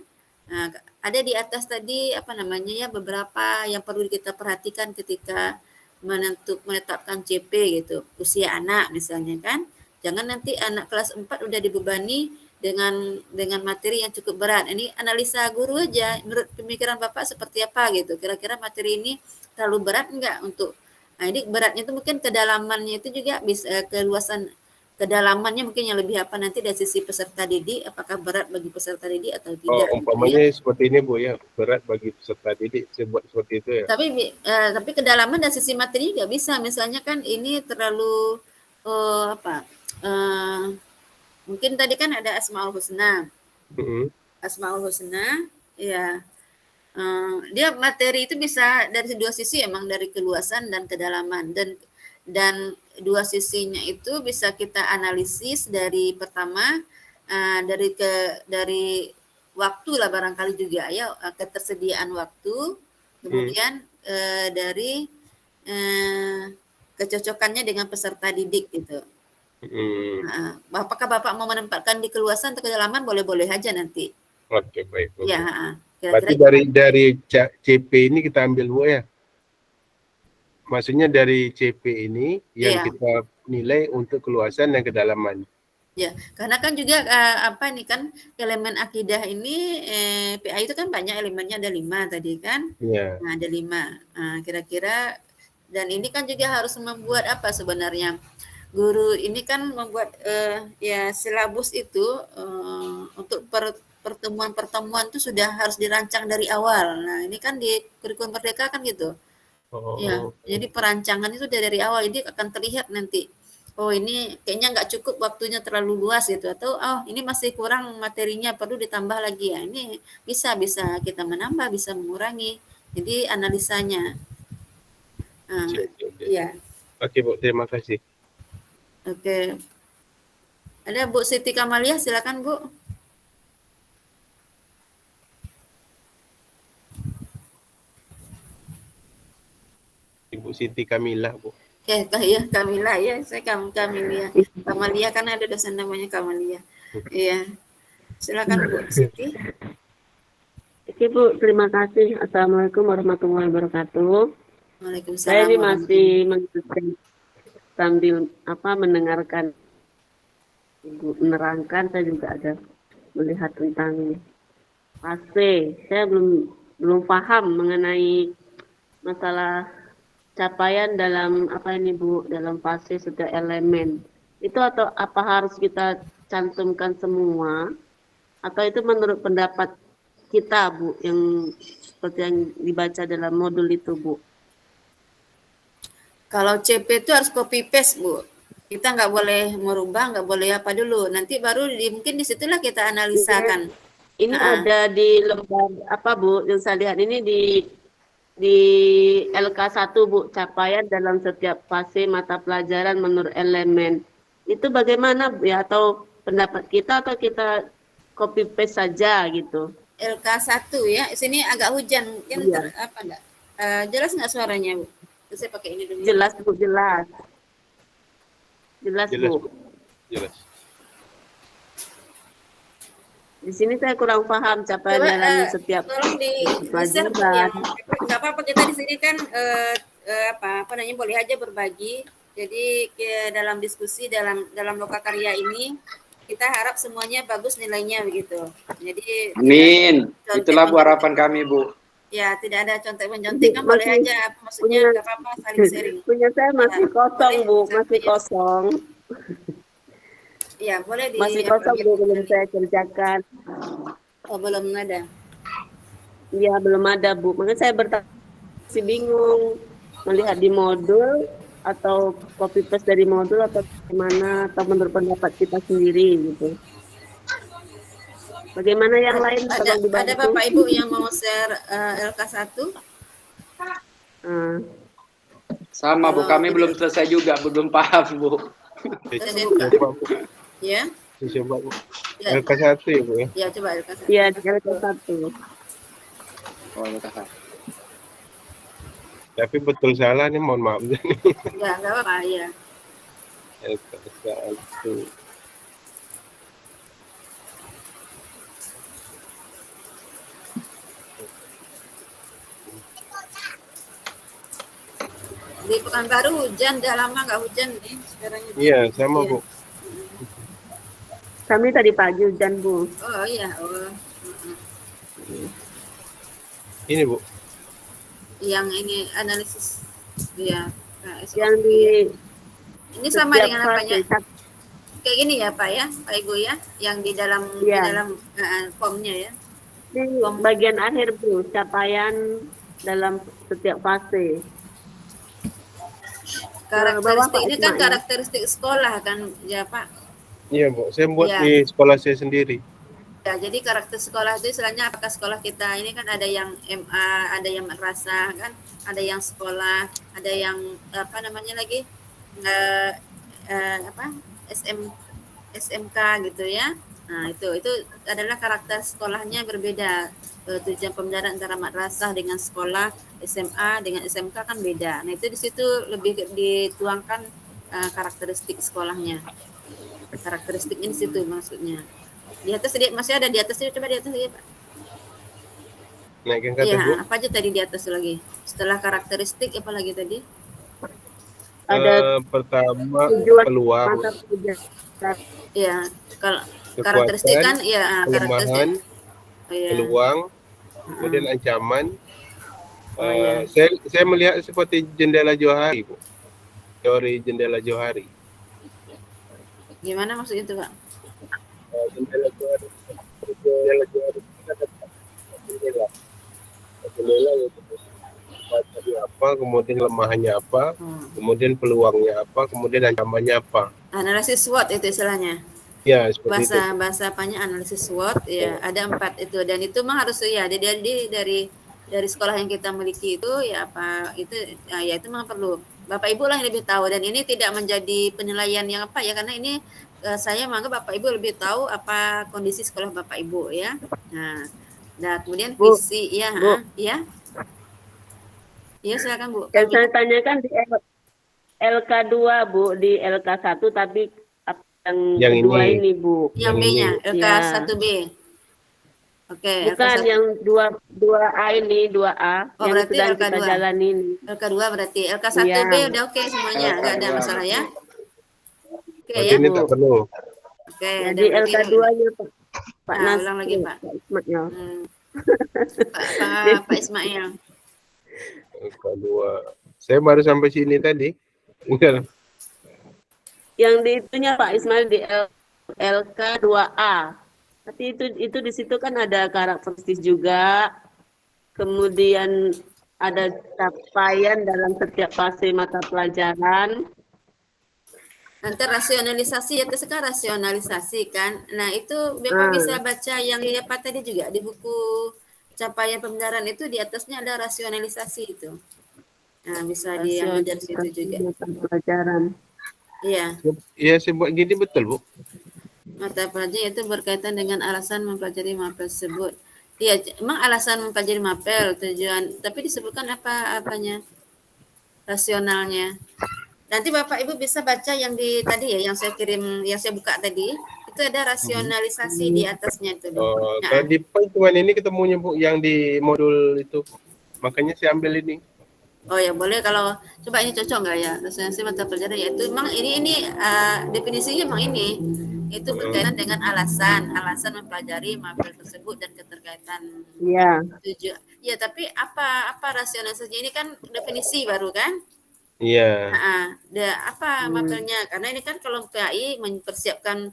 Nah, ada di atas tadi apa namanya ya, beberapa yang perlu kita perhatikan ketika menetapkan CP gitu. Usia anak misalnya kan. Jangan nanti anak kelas 4 udah dibebani dengan materi yang cukup berat. Ini analisa guru aja, menurut pemikiran Bapak seperti apa gitu. Kira-kira materi ini terlalu berat enggak untuk. Nah, ini beratnya itu mungkin kedalamannya itu juga bisa keluasan kedalamannya mungkin yang lebih apa nanti dari sisi peserta didik, apakah berat bagi peserta didik atau tidak.
Umpamanya seperti ini, Bu, ya, berat bagi peserta didik, saya buat seperti itu ya.
Tapi kedalaman dari sisi materi juga bisa, misalnya kan ini terlalu mungkin tadi kan ada Asmaul Husna. Asmaul Husna, ya. Dia materi itu bisa dari dua sisi, emang dari keluasan dan kedalaman, dan dua sisinya itu bisa kita analisis dari pertama dari waktu lah barangkali juga ya, ketersediaan waktu, kemudian dari kecocokannya dengan peserta didik gitu. Apakah Bapak mau menempatkan di keluasan atau kedalaman, boleh-boleh aja nanti.
Oke, baik.
Ya,
berarti dari CP ini kita ambil, Bu, ya? Maksudnya dari CP ini yang kita nilai untuk keluasan dan kedalaman.
Ya, karena kan juga apa nih kan elemen akidah ini PA itu kan banyak elemennya, ada 5 tadi kan. Nah, ada 5. Kira-kira dan ini kan juga harus membuat apa sebenarnya? Guru ini kan membuat ya silabus itu untuk pertemuan-pertemuan itu sudah harus dirancang dari awal. Nah, ini kan di kurikulum Merdeka kan gitu. Ya, jadi perancangan itu dari awal, jadi akan terlihat nanti. Oh, ini kayaknya nggak cukup waktunya, terlalu luas gitu, atau ini masih kurang materinya, perlu ditambah lagi ya. Ini bisa kita menambah, bisa mengurangi. Jadi analisanya. Ya.
Oke, Bu, terima kasih.
Oke. Ada Bu Siti Kamaliah, silakan Bu.
Ibu Siti Kamilah, Bu.
Ya, Kamilah ya, saya Kamilia. Kamalia kan ada dosen namanya Kamalia. Iya. Silakan Bu Siti.
Oke, Bu, terima kasih. Assalamualaikum warahmatullahi wabarakatuh.
Waalaikumsalam.
Saya ini masih sambil mendengarkan Ibu menerangkan, saya juga ada melihat tentang fase. Saya belum paham mengenai masalah capaian dalam Bu, dalam fase setiap elemen itu, atau apa harus kita cantumkan semua, atau itu menurut pendapat kita, Bu, yang seperti yang dibaca dalam modul itu, Bu?
Kalau CP itu harus copy paste, Bu. Kita nggak boleh merubah, nggak boleh apa dulu, nanti baru mungkin disitulah kita analisakan.
Ini ada di lembar Bu, yang saya lihat ini di LK1, Bu, capaian dalam setiap fase mata pelajaran menurut elemen. Itu bagaimana, Bu, ya? Atau pendapat kita, atau kita copy paste saja gitu?
LK1 ya, sini agak hujan, mungkin jelas nggak suaranya, Bu? Terus saya pakai ini dulu.
Jelas Bu, jelas. Jelas
Jelas,
Bu.
Bu. Jelas.
Di sini saya kurang paham capaian
Coba
jalan setiap
tolong di share Bu,
pelajaran.
yang nggak apa-apa, kita di sini kan apa namanya, boleh aja berbagi. Jadi dalam diskusi dalam lokakarya ini kita harap semuanya bagus nilainya begitu. Jadi
Amin.
contek
Itulah Bu
mencontek.
harapan kami, Bu.
Ya, tidak ada contek mencontek kan, boleh
Masih
aja. Maksudnya
punya-
nggak apa-apa, saling sharing.
Punya saya masih
Ya,
kosong
boleh,
Bu,
saya
masih
punya.
kosong.
Ya, boleh di
Masih kosong Bu, belum saya kerjakan.
Oh, belum ada.
Iya, belum ada Bu. Makanya saya masih bingung melihat di modul atau copy paste dari modul atau bagaimana, atau menurut pendapat kita sendiri gitu. Bagaimana yang lain tolong
Ada
dibantu.
Bapak Ibu yang mau share LK1?
Ah,
Sama Bu,
Kalau
kami
tidak-
belum selesai juga, belum paham Bu.
Saya
Coba, Bu.
Ya,
Coba, Bu.
ya,
LK1 ya, Bu ya.
ya coba LK1.
iya, LK1.
Oh, ya, Kakak.
Tapi betul salah nih, mohon maaf.
Ya, nggak apa-apa, ya.
LK1.
Di Pekanbaru hujan, udah lama nggak hujan nih sekarang.
Iya, sama, Bu.
Kami tadi pagi hujan Bu.
Oh iya, oh.
Ini, Bu.
Yang ini analisis, ya. Nah,
Yang di
ini sama
setiap
dengan
fase,
apanya? Kayak gini ya Pak ya, Pak Ibu ya, yang di dalam
Iya.
formnya ya.
di bagian akhir Bu, capaian dalam setiap fase.
Karakteristik ini kan
Ismail.
karakteristik sekolah kan ya Pak.
Iya, Bu. Saya buat
Iya.
di sekolah saya sendiri.
Ya, jadi karakter sekolah itu istilahnya apakah sekolah kita ini kan ada yang MA, ada yang madrasah kan, ada yang sekolah, ada yang apa namanya lagi apa SMK gitu ya. Nah itu adalah karakter sekolahnya berbeda. Tujuan pembelajaran antara madrasah dengan sekolah, SMA dengan SMK kan beda. Nah itu di situ lebih dituangkan karakteristik sekolahnya. Karakteristiknya di situ maksudnya. Di atas masih ada di atas, coba di atas lagi Pak.
Naikkan kata,
Iya,
Bu.
apa aja tadi di atas lagi? Setelah karakteristik apa lagi tadi?
Ada
Pertama,
tujuan
peluang,
mata pelajaran.
Iya, kalau karakteristik kan ya karakteristik.
kelemahan,
Oh, iya.
peluang, kemudian ancaman.
Oh, iya.
Saya melihat seperti jendela Johari, Bu. Teori jendela Johari.
Gimana maksudnya itu Pak?
Jendela Johari kita dapat jendela itu tadi apa, kemudian kelemahannya apa, kemudian peluangnya apa, kemudian ancamannya apa.
Analisis SWOT itu istilahnya.
Ya, seperti itu.
Bahasa apanya analisis SWOT ya, ada 4 itu, dan itu mah harus ya dari sekolah yang kita miliki itu ya apa itu ya itu mah perlu. Bapak Ibu lah yang lebih tahu, dan ini tidak menjadi penilaian yang apa ya, karena ini saya menganggap Bapak Ibu lebih tahu apa kondisi sekolah Bapak Ibu ya. Nah, kemudian
Bu,
visi ya,
Bu.
ya. Iya silakan Bu.
Yang saya tanyakan di LK2 Bu, di LK1 tapi yang kedua ini Bu.
Yang B-nya LK
Ya.
1B. Oke,
Bukan
LK1.
yang 2A ini, 2A
Oh,
yang
berarti
sedang
LK2.
kita jalani ini.
LK2 berarti. LK1B
Iya.
udah oke semuanya, nggak ada masalah ya. Oke
Berarti
ya.
ini tak perlu.
Oke,
Jadi
udah berarti.
LK2-nya Pak
Nah,
Nas,
ulang lagi, Pak.
Pak Ismail.
Pak Ismail.
Kedua, saya baru sampai sini tadi. Enggak.
Yang di itunya Pak Ismail di LK2A. Tapi itu di situ kan ada karakteristik juga. Kemudian ada capaian dalam setiap fase mata pelajaran.
Nanti rasionalisasi, ya sekarang rasionalisasi kan. Nah itu Bapak bisa baca yang apa tadi juga di buku capaian pembelajaran itu, di atasnya ada rasionalisasi itu. Nah bisa diambil dari situ juga.
Mata pelajaran.
Iya.
Iya, saya buat gini betul, Bu.
Mata pelajaran itu berkaitan dengan alasan mempelajari mapel tersebut. Iya, emang alasan mempelajari mapel tujuan, tapi disebutkan apanya? rasionalnya. Nanti Bapak Ibu bisa baca yang di tadi ya, yang saya kirim, yang saya buka tadi. Itu ada rasionalisasi di atasnya itu.
Oh,
Nah,
kalau di cuman ini ketemunya Bu yang di modul itu. Makanya saya ambil ini.
oh ya boleh, kalau coba ini cocok nggak ya rasionalisasi mata pelajaran ya itu memang ini definisinya memang ini itu berkaitan dengan alasan mempelajari materi tersebut dan keterkaitan
Iya.
tujuan. Ya tapi apa rasionalisasi ini kan definisi baru kan?
Iya.
Apa makanya? Karena ini kan kalau PAI mempersiapkan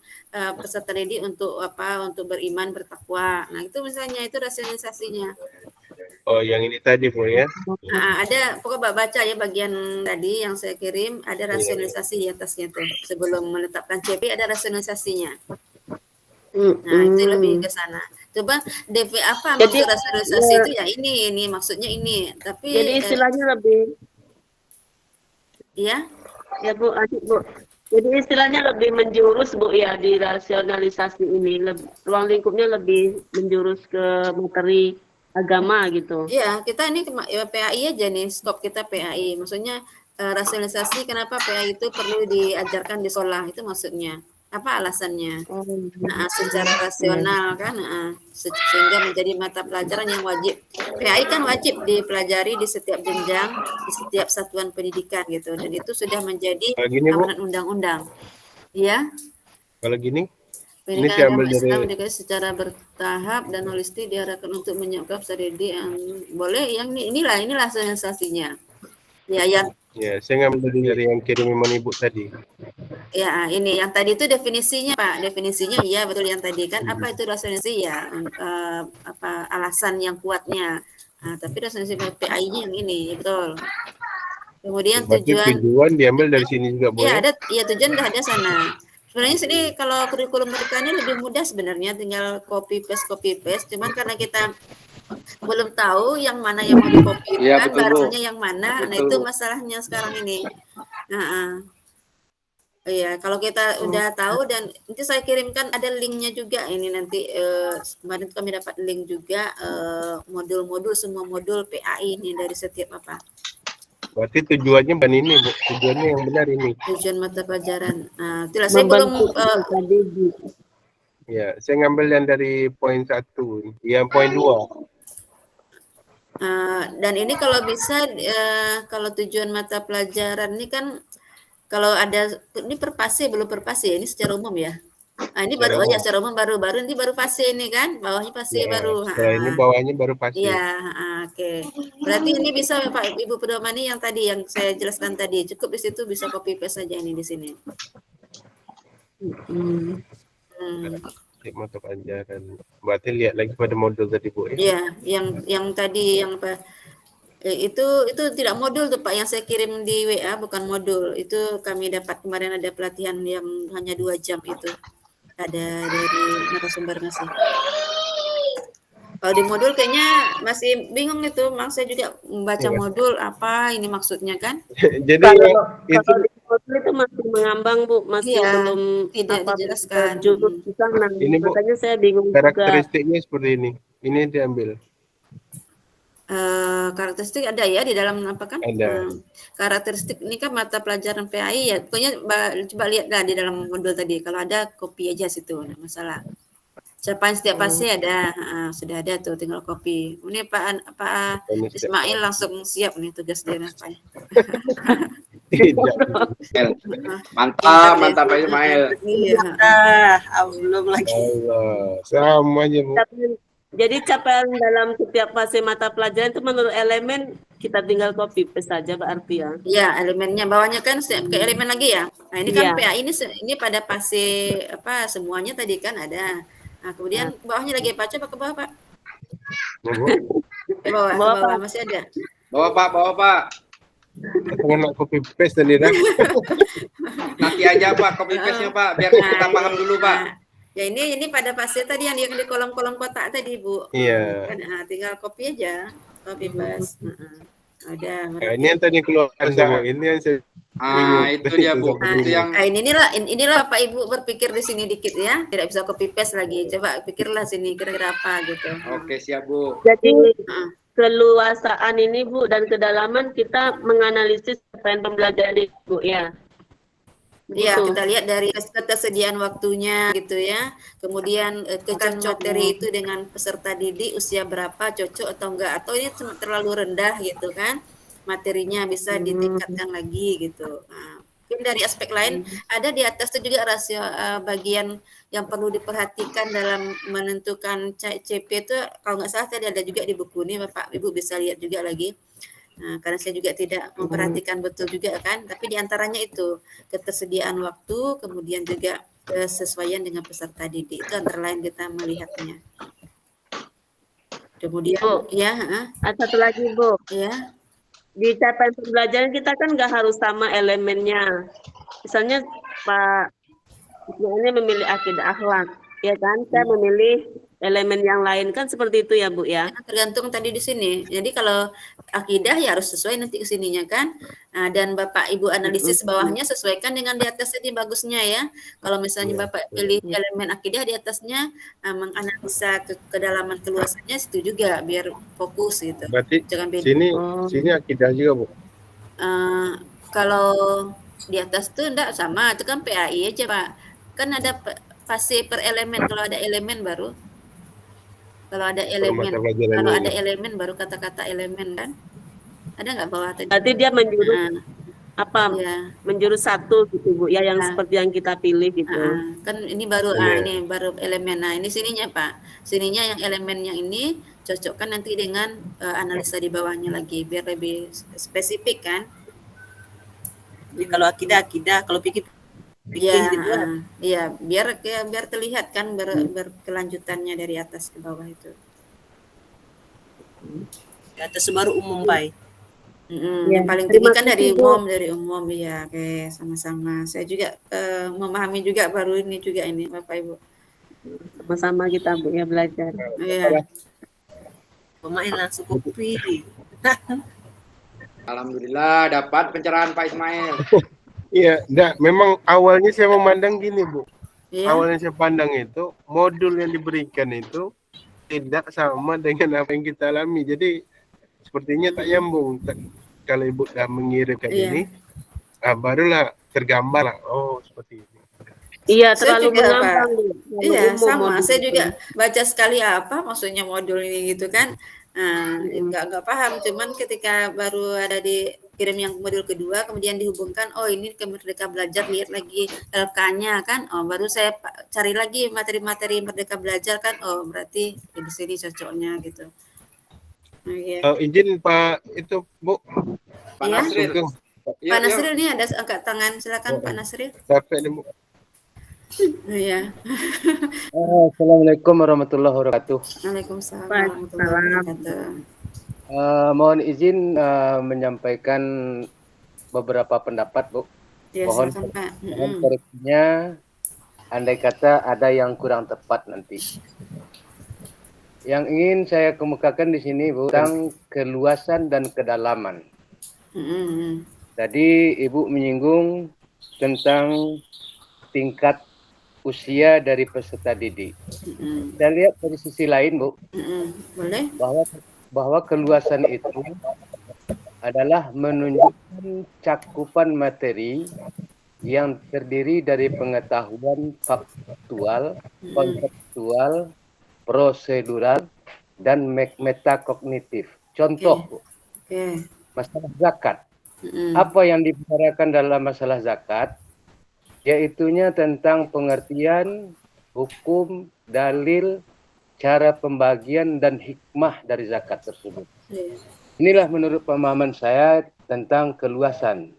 peserta didik untuk untuk beriman bertakwa. Nah itu misalnya itu rasionalisasinya.
Oh, yang ini tadi Bu ya.
Ada pokoknya baca ya bagian tadi yang saya kirim ada rasionalisasi di atasnya tuh sebelum menetapkan CP ada rasionalisasinya. Nah itu lebih ke sana. Coba DV apa
Jadi,
maksud rasionalisasi itu ya ini maksudnya ini. Tapi
Jadi istilahnya lebih,
ya
ya Bu, adik Bu. Jadi istilahnya lebih menjurus Bu ya di rasionalisasi ini. Ruang lingkupnya lebih menjurus ke materi agama gitu.
iya kita ini PAI aja nih skop kita PAI. Maksudnya rasionalisasi kenapa PAI itu perlu diajarkan di sekolah itu maksudnya apa alasannya? Nah, secara rasional kan, sehingga menjadi mata pelajaran yang wajib. PAI kan wajib dipelajari di setiap jenjang, di setiap satuan pendidikan gitu. Dan itu sudah menjadi
Kalau gini Bu,
amanat undang-undang. Ya,
kalau gini
pendidikan
saya
agama
ambil
Islam
dari-
dikaji secara bertahap dan holistik diarahkan untuk menyiapkan peserta didik yang boleh. Yang inilah rasionalisasinya. Ya, yang
ya saya ngambil dari yang kiriman Ibu tadi.
ya ini yang tadi itu definisinya Pak, definisinya iya betul yang tadi kan apa itu rasionalisasi ya alasan yang kuatnya. Nah, tapi rasionalisasi PAI-nya yang ini betul. Kemudian
Berarti tujuan diambil dari sini juga Bu
ya
ya.
ada ya tujuan udah ada sana. Sebenarnya sini kalau kurikulum mereka ini lebih mudah sebenarnya tinggal copy paste cuman karena kita belum tahu yang mana yang mau di-copy
Iya,
kan
betul, Bu.
bahasanya yang mana. Nah,
Betul,
itu
Bu.
masalahnya sekarang ini. Iya, kalau kita udah tahu dan nanti saya kirimkan ada linknya juga ini nanti kemarin kami dapat link juga modul-modul semua modul PAI ini dari setiap
Berarti tujuannya bukan ini Bu. Tujuannya yang benar ini.
tujuan mata pelajaran. Nah, itulah saya belum
Membantu didik.
Ya, saya ngambil yang dari poin 1, yang poin 2.
dan ini kalau bisa kalau tujuan mata pelajaran ini kan kalau ada ini per fase belum per fase ini secara umum ya. Nah, ini
Secara
baru aja
umum.
secara umum baru ini baru fase ini kan bawahnya fase
Ya,
baru.
setelah ini bawahnya baru pasti.
Iya, oke. Berarti ini bisa Pak Ibu Pedomani yang tadi yang saya jelaskan tadi cukup di situ bisa copy paste saja ini di sini.
Mata pelajaran. Berarti lihat lagi pada modul tadi Bu ya.
Iya, yang tadi yang apa itu tidak modul tuh Pak yang saya kirim di WA bukan modul. Itu kami dapat kemarin ada pelatihan yang hanya 2 jam itu. Ada dari narasumber ngasih. Kalau di modul kayaknya masih bingung itu, Mang saya juga membaca modul apa ini maksudnya kan?
Jadi
Kalau
itu
di modul itu masih mengambang Bu, masih
Iya,
belum
tidak dijelaskan.
jurus di sana.
Ini, Bu,
Makanya saya bingung juga.
karakteristiknya seperti ini. Ini diambil.
Karakteristik ada ya di dalam apa kan?
Ada.
Karakteristik ini kan mata pelajaran PAI ya. Pokoknya coba lihatlah di dalam modul tadi. Kalau ada copy aja situ, enggak masalah. Capaian setiap fase ada, sudah ada tuh tinggal copy. Ini Pak Ismail langsung siap nih tugas dia Pak.
Tidak.
Mantap Pak Ismail.
Iya.
Belum lagi.
Allah, sama aja Bu.
Jadi capaian dalam setiap fase mata pelajaran itu menurut elemen kita tinggal copy paste saja berarti ya.
Iya, elemennya bawahnya kan setiap ke elemen lagi ya. Nah, ini kan
Iya.
PAI ini pada fase semuanya tadi kan ada. Nah, kemudian bawahnya lagi apa? Coba ke bawah, Pak. Ke bawah masih ada.
Bawa Pak.
Jangan nak copy paste tadi dah.
Nanti aja Pak, copy paste-nya Pak, biar kita paham dulu Pak.
Ya ini pada fase tadi yang di kolom-kolom kotak tadi, Bu.
Iya.
Nah, tinggal copy aja, copy paste. Ada.
Nah, ini yang tadi keluar semua. Ini yang saya
Itu dia Bu. Itu yang
inilah Pak Ibu berpikir di sini dikit ya, tidak bisa copy paste lagi. Coba pikirlah sini kira-kira apa gitu.
Oke, siap Bu.
Jadi keluasaan ini Bu dan kedalaman kita menganalisis capaian pembelajaran ini Bu ya.
Ya,
Begitu.
kita lihat dari ketersediaan waktunya gitu ya. Kemudian kecocokan materi itu dengan peserta didik usia berapa, cocok atau enggak, atau ini terlalu rendah gitu kan. Materinya bisa ditingkatkan lagi gitu. Nah, mungkin dari aspek lain ada di atas itu juga rasio bagian yang perlu diperhatikan dalam menentukan CP itu, kalau nggak salah tadi ada juga di buku ini, Bapak Ibu bisa lihat juga lagi. Nah, karena saya juga tidak memperhatikan betul juga kan, tapi diantaranya itu ketersediaan waktu, kemudian juga kesesuaian dengan peserta didik, itu antara lain kita melihatnya. Kemudian
Bu,
ya,
ada satu lagi Bu.
ya,
Di capaian pembelajaran kita kan nggak harus sama elemennya. Misalnya Pak ini memilih akidah akhlak, ya kan? Saya memilih elemen yang lain kan seperti itu ya Bu ya.
tergantung tadi di sini. Jadi kalau akidah ya harus sesuai nanti ke sininya kan. Nah, dan Bapak Ibu analisis bawahnya sesuaikan dengan di atas ini bagusnya ya. Kalau misalnya Bapak pilih elemen akidah di atasnya, menganalisa kedalaman keluasannya situ juga biar fokus gitu.
Berarti
Jangan beda.
sini akidah juga Bu.
Kalau di atas tuh enggak sama, itu kan PAI aja Pak. Kan ada fase per elemen, kalau ada elemen baru. Kalau ada elemen,
mata pelajaran
kalau
ini.
ada elemen baru kata-kata elemen kan? Ada nggak bawah tadi?
Berarti dia menjurus
Nah,
apa?
ya.
Menjurus satu gitu Bu ya, yang seperti yang kita pilih gitu.
Kan ini baru
Iya.
ini baru elemen. Nah, ini sininya Pak. Sininya yang elemen yang ini cocokkan nanti dengan analisa di bawahnya lagi biar lebih spesifik kan?
Jadi kalau akidah, kalau pikir
Iya,
gitu ya.
iya, biar terlihat kan berkelanjutannya dari atas ke bawah itu.
Di atas baru umum baik.
Yang paling tinggi kan dari umum ya. Oke, sama-sama. Saya juga memahami juga baru ini juga ini Bapak Ibu.
Sama-sama kita Bu ya belajar.
Iya.
Pemain langsung kopi.
Alhamdulillah dapat pencerahan Pak Ismail.
Iya, enggak, memang awalnya saya memandang gini Bu.
Iya.
Awalnya saya pandang itu modul yang diberikan itu tidak sama dengan apa yang kita alami. Jadi sepertinya tak nyambung. Kalau Ibu sudah mengirimkan ini, barulah tergambar lah. Oh, seperti ini.
Iya,
Saya
terlalu
juga,
mengambang.
Iya, sama. Saya juga baca sekali apa maksudnya modul ini gitu kan. Nggak paham. Cuman ketika baru ada dikirim yang modul kedua, kemudian dihubungkan, oh ini ke Merdeka Belajar, lihat lagi LK-nya kan. Oh, baru saya cari lagi materi-materi Merdeka Belajar kan. Oh, berarti di sini cocoknya gitu. Iya.
Izin Pak itu Bu.
Pak
Iya.
Nasril.
Pak Nasril nih ada angkat tangan, silakan Pak Nasril.
Capek nih Bu.
Iya.
Assalamualaikum warahmatullahi wabarakatuh.
Waalaikumsalam warahmatullahi wabarakatuh.
Mohon izin menyampaikan beberapa pendapat, Bu.
Ya,
Mohon
silakan Pak.
Mohon koreksinya, andai kata ada yang kurang tepat nanti. Yang ingin saya kemukakan di sini, Bu, tentang keluasan dan kedalaman. Tadi Ibu menyinggung tentang tingkat usia dari peserta didik. Saya lihat dari sisi lain, Bu,
Boleh?
bahwa keluasan itu adalah menunjukkan cakupan materi yang terdiri dari pengetahuan faktual, konseptual, prosedural, dan metakognitif. Contoh, masalah zakat. Apa yang dibicarakan dalam masalah zakat? Yaitunya tentang pengertian, hukum, dalil, cara pembagian, dan hikmah dari zakat tersebut. Inilah menurut pemahaman saya tentang keluasan.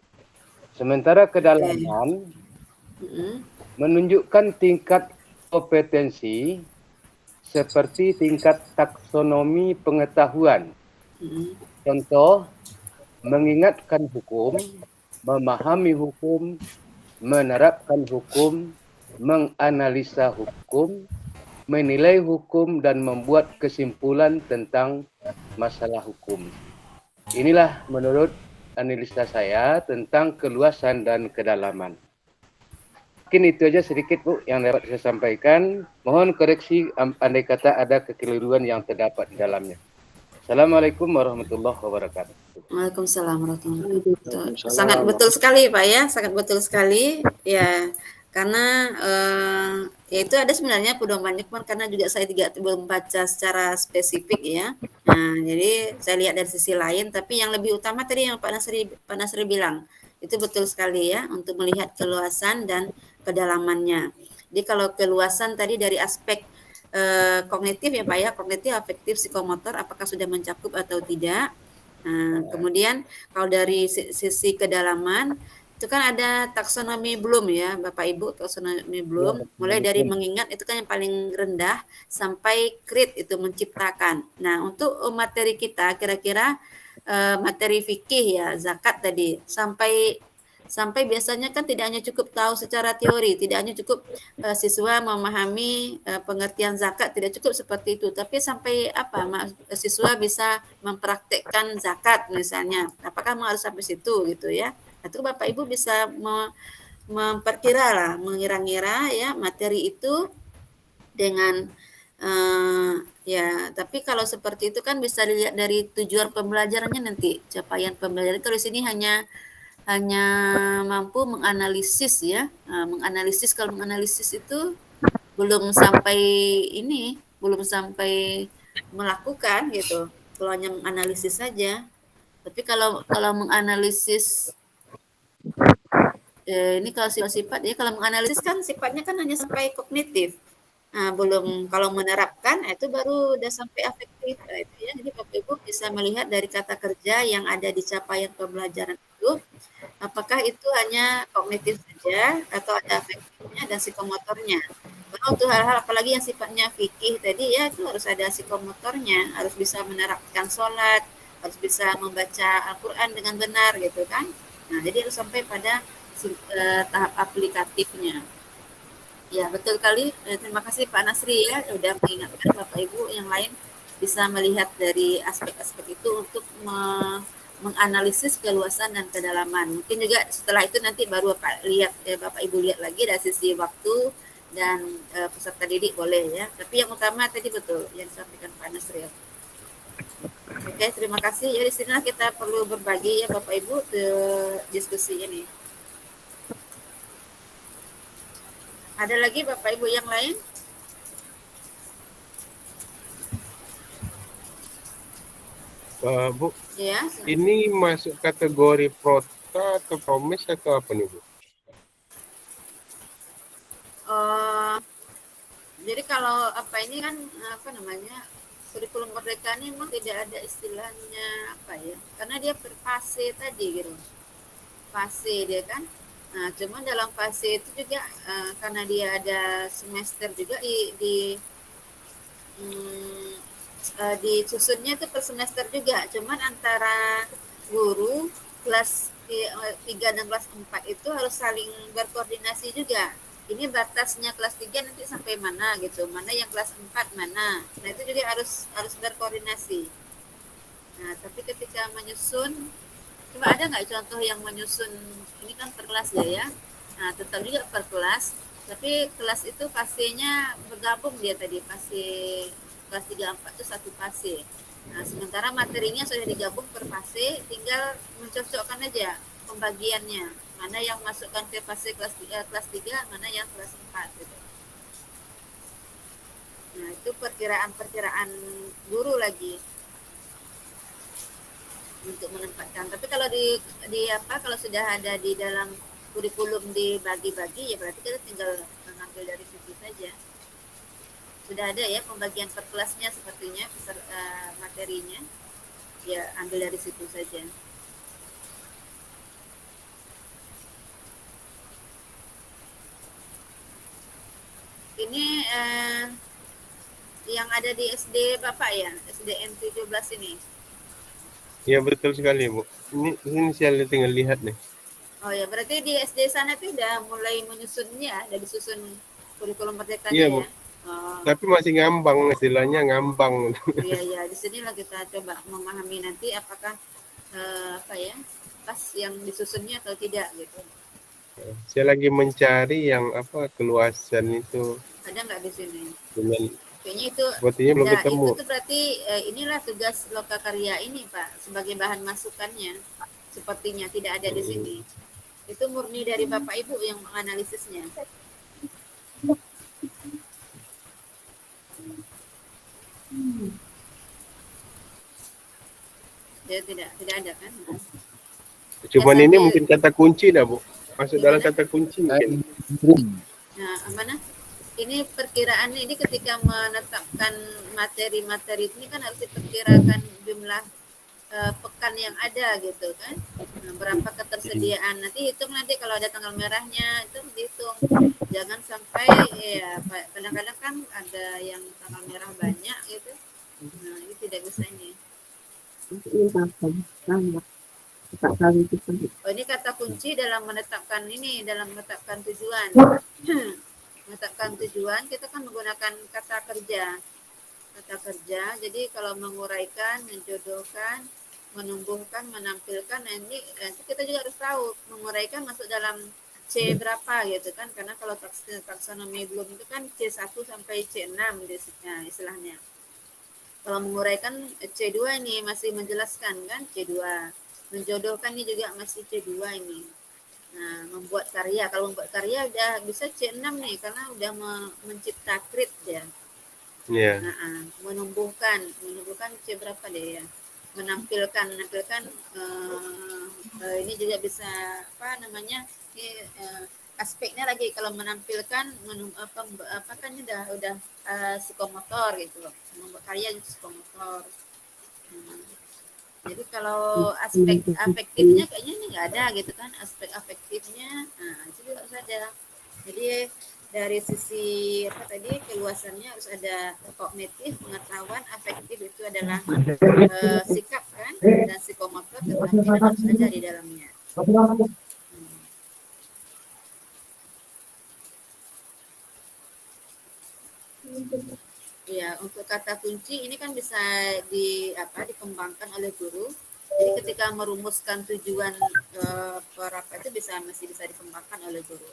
Sementara kedalaman menunjukkan tingkat kompetensi seperti tingkat taksonomi pengetahuan. Contoh, mengingatkan hukum, memahami hukum, menerapkan hukum, menganalisa hukum, menilai hukum, dan membuat kesimpulan tentang masalah hukum. Inilah menurut analisa saya tentang keluasan dan kedalaman. Mungkin itu aja sedikit, Bu, yang dapat saya sampaikan. Mohon koreksi andai kata ada kekeliruan yang terdapat di dalamnya. Assalamualaikum warahmatullahi wabarakatuh.
Waalaikumsalam warahmatullahi wabarakatuh. Sangat betul sekali Pak ya, sangat betul sekali ya. Karena ya itu ada sebenarnya pedomannya, cuman karena juga saya tidak belum baca secara spesifik ya. Nah, jadi saya lihat dari sisi lain, tapi yang lebih utama tadi yang Pak Nasri bilang itu betul sekali ya, untuk melihat keluasan dan kedalamannya. Jadi kalau keluasan tadi dari aspek kognitif ya Pak ya, kognitif, afektif, psikomotor, apakah sudah mencakup atau tidak. Nah, kemudian kalau dari sisi kedalaman itu kan ada taksonomi Bloom ya Bapak Ibu, taksonomi Bloom mulai dari mengingat itu kan yang paling rendah sampai create itu menciptakan. Nah, untuk materi kita kira-kira materi fikih ya zakat tadi sampai biasanya kan tidak hanya cukup tahu secara teori, tidak hanya cukup siswa memahami pengertian zakat, tidak cukup seperti itu, tapi sampai apa siswa bisa mempraktekkan zakat misalnya, apakah harus sampai situ gitu ya. Itu Bapak Ibu bisa memperkira lah, mengira-ngira ya materi itu dengan ya, tapi kalau seperti itu kan bisa dilihat dari tujuan pembelajarannya nanti, capaian pembelajaran. Kalau di sini hanya mampu menganalisis ya, menganalisis. Kalau menganalisis itu belum sampai belum sampai melakukan gitu. Kalau hanya menganalisis saja. Tapi kalau menganalisis ini kalau sifat ya, kalau menganalisis kan sifatnya kan hanya sampai kognitif. Nah, belum kalau menerapkan itu baru udah sampai afektif. Nah, itu ya. Jadi Bapak Ibu bisa melihat dari kata kerja yang ada di capaian pembelajaran itu, apakah itu hanya kognitif saja atau ada afektifnya dan psikomotornya. Karena untuk hal-hal apalagi yang sifatnya fikih tadi ya, itu harus ada psikomotornya, harus bisa menerapkan sholat, harus bisa membaca Al-Quran dengan benar gitu kan. Nah, jadi harus sampai pada tahap aplikatifnya. Ya, betul kali. Terima kasih Pak Nasri ya, sudah mengingatkan Bapak Ibu yang lain bisa melihat dari aspek-aspek itu untuk menganalisis keluasan dan kedalaman. Mungkin juga setelah itu nanti baru Bapak Ibu lihat lagi dari sisi waktu dan peserta didik boleh ya. Tapi yang utama tadi betul yang disampaikan Pak Nasri. Oke, terima kasih. Ya, di sinilah kita perlu berbagi ya Bapak Ibu ke diskusi ini. Ada lagi Bapak Ibu yang lain?
Bu,
Ya.
ini masuk kategori prota atau promis atau apa nih Bu?
Jadi kalau apa ini kan apa namanya, kurikulum merdeka ini memang tidak ada istilahnya apa ya, karena dia per fase tadi gitu, fase dia kan. Nah, cuma dalam fase itu juga karena dia ada semester juga disusunnya itu per semester juga, cuman antara guru kelas 3 dan kelas 4 itu harus saling berkoordinasi juga. Ini batasnya kelas 3 nanti sampai mana gitu, mana yang kelas 4 mana. Nah, itu juga harus berkoordinasi. Nah, tapi ketika menyusun, coba ada nggak contoh yang menyusun, ini kan per kelas ya. Nah, tetap juga per kelas, tapi kelas itu fasenya bergabung dia tadi, fase kelas 3 4 itu satu fase. Nah, sementara materinya sudah digabung per fase, tinggal mencocokkan aja pembagiannya. Mana yang masukkan ke fase kelas 3, mana yang kelas 4 gitu. Nah, itu perkiraan guru lagi untuk menempatkan. Tapi kalau kalau sudah ada di dalam kurikulum dibagi-bagi, ya berarti kita tinggal mengambil dari situ saja. Sudah ada ya pembagian per kelasnya sepertinya, materinya, ya ambil dari situ saja. Ini yang ada di SD Bapak ya, SDN 17 ini.
Ya betul sekali Bu. Ini saya tinggal lihat nih.
Oh ya, berarti di SD sana tuh udah mulai menyusunnya, udah disusun kurikulum merdekanya
Iya,
ya.
Bu. Oh. Tapi masih ngambang, istilahnya ngambang.
Iya, di sinilah kita coba memahami nanti apakah pas yang disusunnya atau tidak gitu.
Saya lagi mencari yang keluasan itu.
Ada nggak di sini?
Dengan
kayaknya itu
Sepertinya belum
ya,
ketemu.
itu tuh berarti inilah tugas lokakarya ini Pak sebagai bahan masukannya. Sepertinya tidak ada di sini. Itu murni dari Bapak Ibu yang menganalisisnya. Ya, tidak ada kan?
Cuman
Ya,
ini
sambil-
mungkin kata kunci dah, Bu. Masuk dalam
Gimana?
kata kunci mungkin.
Nah, mana? Ini perkiraannya ini ketika menetapkan materi-materi ini kan harus diperkirakan jumlah pekan yang ada gitu kan. Nah, berapa ketersediaan nanti hitung nanti kalau ada tanggal merahnya itu dihitung. Jangan sampai ya kadang-kadang kan ada yang tanggal merah banyak gitu. Nah, ini tidak bisa ini. Oh, ini kata kunci dalam menetapkan ini, dalam menetapkan tujuan. Menetapkan tujuan kita kan menggunakan kata kerja. Kata kerja. Jadi kalau menguraikan, menjodohkan, menumbuhkan, menampilkan, nah ini nanti kita juga harus tahu menguraikan masuk dalam C berapa gitu kan. Karena kalau taksonomi belum itu kan C1 sampai C6 istilahnya. Kalau menguraikan C2 ini masih menjelaskan kan C2. Menjodohkan ini juga masih C2 ini. Nah, membuat karya. Kalau membuat karya udah bisa C6 nih karena udah mencipta krit ya.
Iya.
Nah, menumbuhkan C berapa deh ya? Menampilkan ini juga bisa apa namanya? Ini, aspeknya lagi kalau menampilkan apa kan udah psikomotor gitu loh. Membuat karya itu psikomotor. Jadi kalau aspek afektifnya kayaknya ini nggak ada gitu kan, aspek afektifnya, nah itu juga harus ada. Jadi dari sisi apa tadi keluasannya harus ada kognitif, pengetahuan, afektif itu adalah sikap kan, dan psikomotor keterampilan harus ada di dalamnya. Ya, untuk kata kunci ini kan bisa dikembangkan oleh guru. Jadi ketika merumuskan tujuan itu masih bisa dikembangkan oleh guru.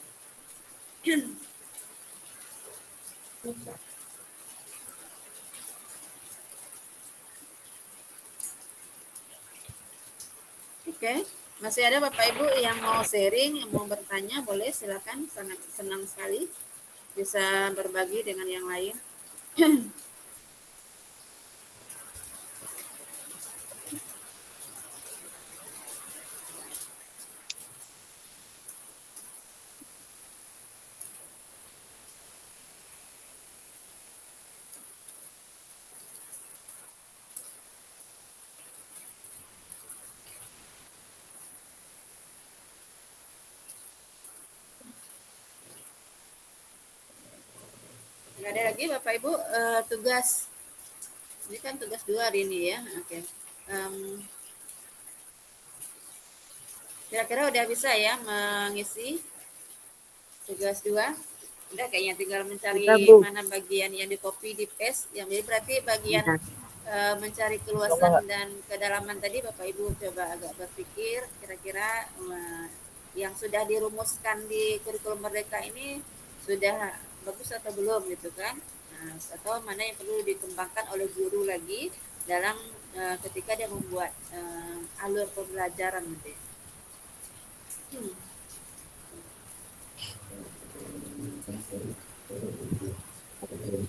Oke, masih ada Bapak Ibu yang mau sharing, yang mau bertanya, boleh silakan. Sangat senang sekali bisa berbagi dengan yang lain. Nggak ada lagi Bapak Ibu tugas. Ini kan tugas 2 hari ini ya. Oke. Kira-kira udah bisa ya mengisi tugas 2? Udah kayaknya tinggal mencari mana bagian yang di copy, di paste. Yang jadi berarti bagian mencari keluasan dan kedalaman tadi Bapak Ibu coba agak berpikir kira-kira yang sudah dirumuskan di kurikulum Merdeka ini sudah bagus atau belum gitu kan. Nah, atau mana yang perlu dikembangkan oleh guru lagi dalam ketika dia membuat alur pembelajaran nanti.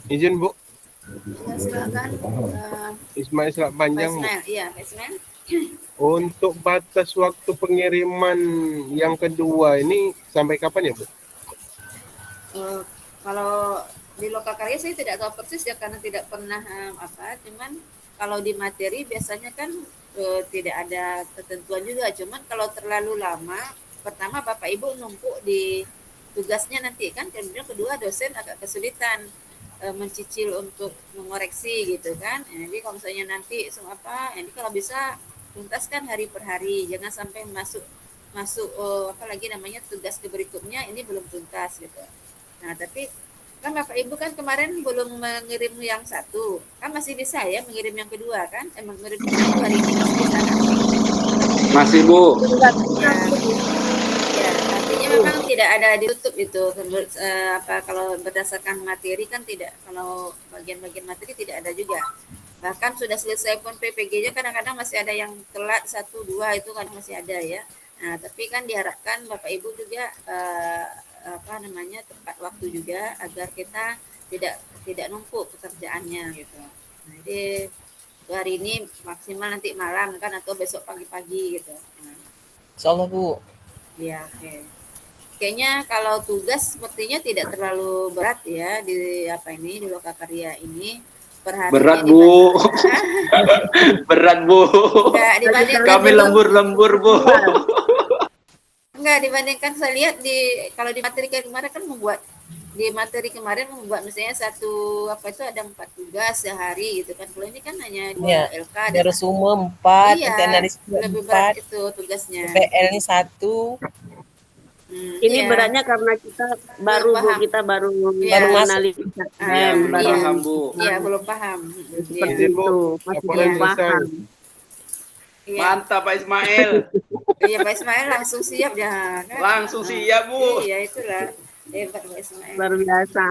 Izin Bu,
Ya, silakan
Ismail Selat
Pak
Panjang Bu.
Ismail. Iya, Pak Ismail.
Untuk batas waktu pengiriman yang kedua ini sampai kapan ya Bu?
Kalau di lokakarya saya tidak tahu persis ya karena tidak pernah cuman kalau di materi biasanya kan tidak ada ketentuan juga, cuman kalau terlalu lama pertama Bapak Ibu numpuk di tugasnya nanti kan, kemudian kedua dosen agak kesulitan mencicil untuk mengoreksi gitu kan. Jadi kalau misalnya nanti ini kalau bisa tuntaskan hari per hari, jangan sampai masuk apalagi namanya tugas ke berikutnya ini belum tuntas gitu. Nah, tapi kan Bapak Ibu kan kemarin belum mengirim yang satu, kan masih bisa ya mengirim yang kedua kan? Mengirim yang kedua hari ini masih bisa kan?
Masih Bu.
Ya, artinya ini memang tidak ada ditutup itu. Kalau berdasarkan materi kan tidak, kalau bagian-bagian materi tidak ada juga. Bahkan sudah selesai pun PPG-nya kadang-kadang masih ada yang telat 1, 2 itu kan masih ada ya. Nah, tapi kan diharapkan Bapak Ibu juga tepat waktu juga agar kita tidak numpuk pekerjaannya gitu. Nah, jadi hari ini maksimal nanti malam kan atau besok pagi-pagi gitu. Nah,
Insyaallah Bu.
ya, oke. Kayaknya kalau tugas sepertinya tidak terlalu berat ya di Lokakarya ini.
Berat Bu. Berat Bu.
Enggak dibandingkan
Kami
dulu.
lembur-lembur Bu.
Enggak dibandingkan saya lihat kalau di materi kemarin kan membuat misalnya ada 4 tugas sehari gitu kan. Kalau ini kan hanya 2
Iya.
LK
Ada resume 4,
iya,
nanti analisis
lebih berat
4,
itu tugasnya.
PL ini 1.
Ini
Iya.
beratnya karena kita baru Bu,
paham.
kita baru
Iya.
Baru masuk.
analisis.
Iya, belum
iya.
paham Bu.
Iya, belum paham. Iya.
Seperti
Izin, Bu.
itu, masih
Laporan
belum
selesai.
paham.
Iya.
Mantap Pak Ismail.
Iya, Pak Ismail langsung siap ya kan.
Langsung siap Bu.
Iya, itulah. Hebat Pak Ismail.
Luar biasa.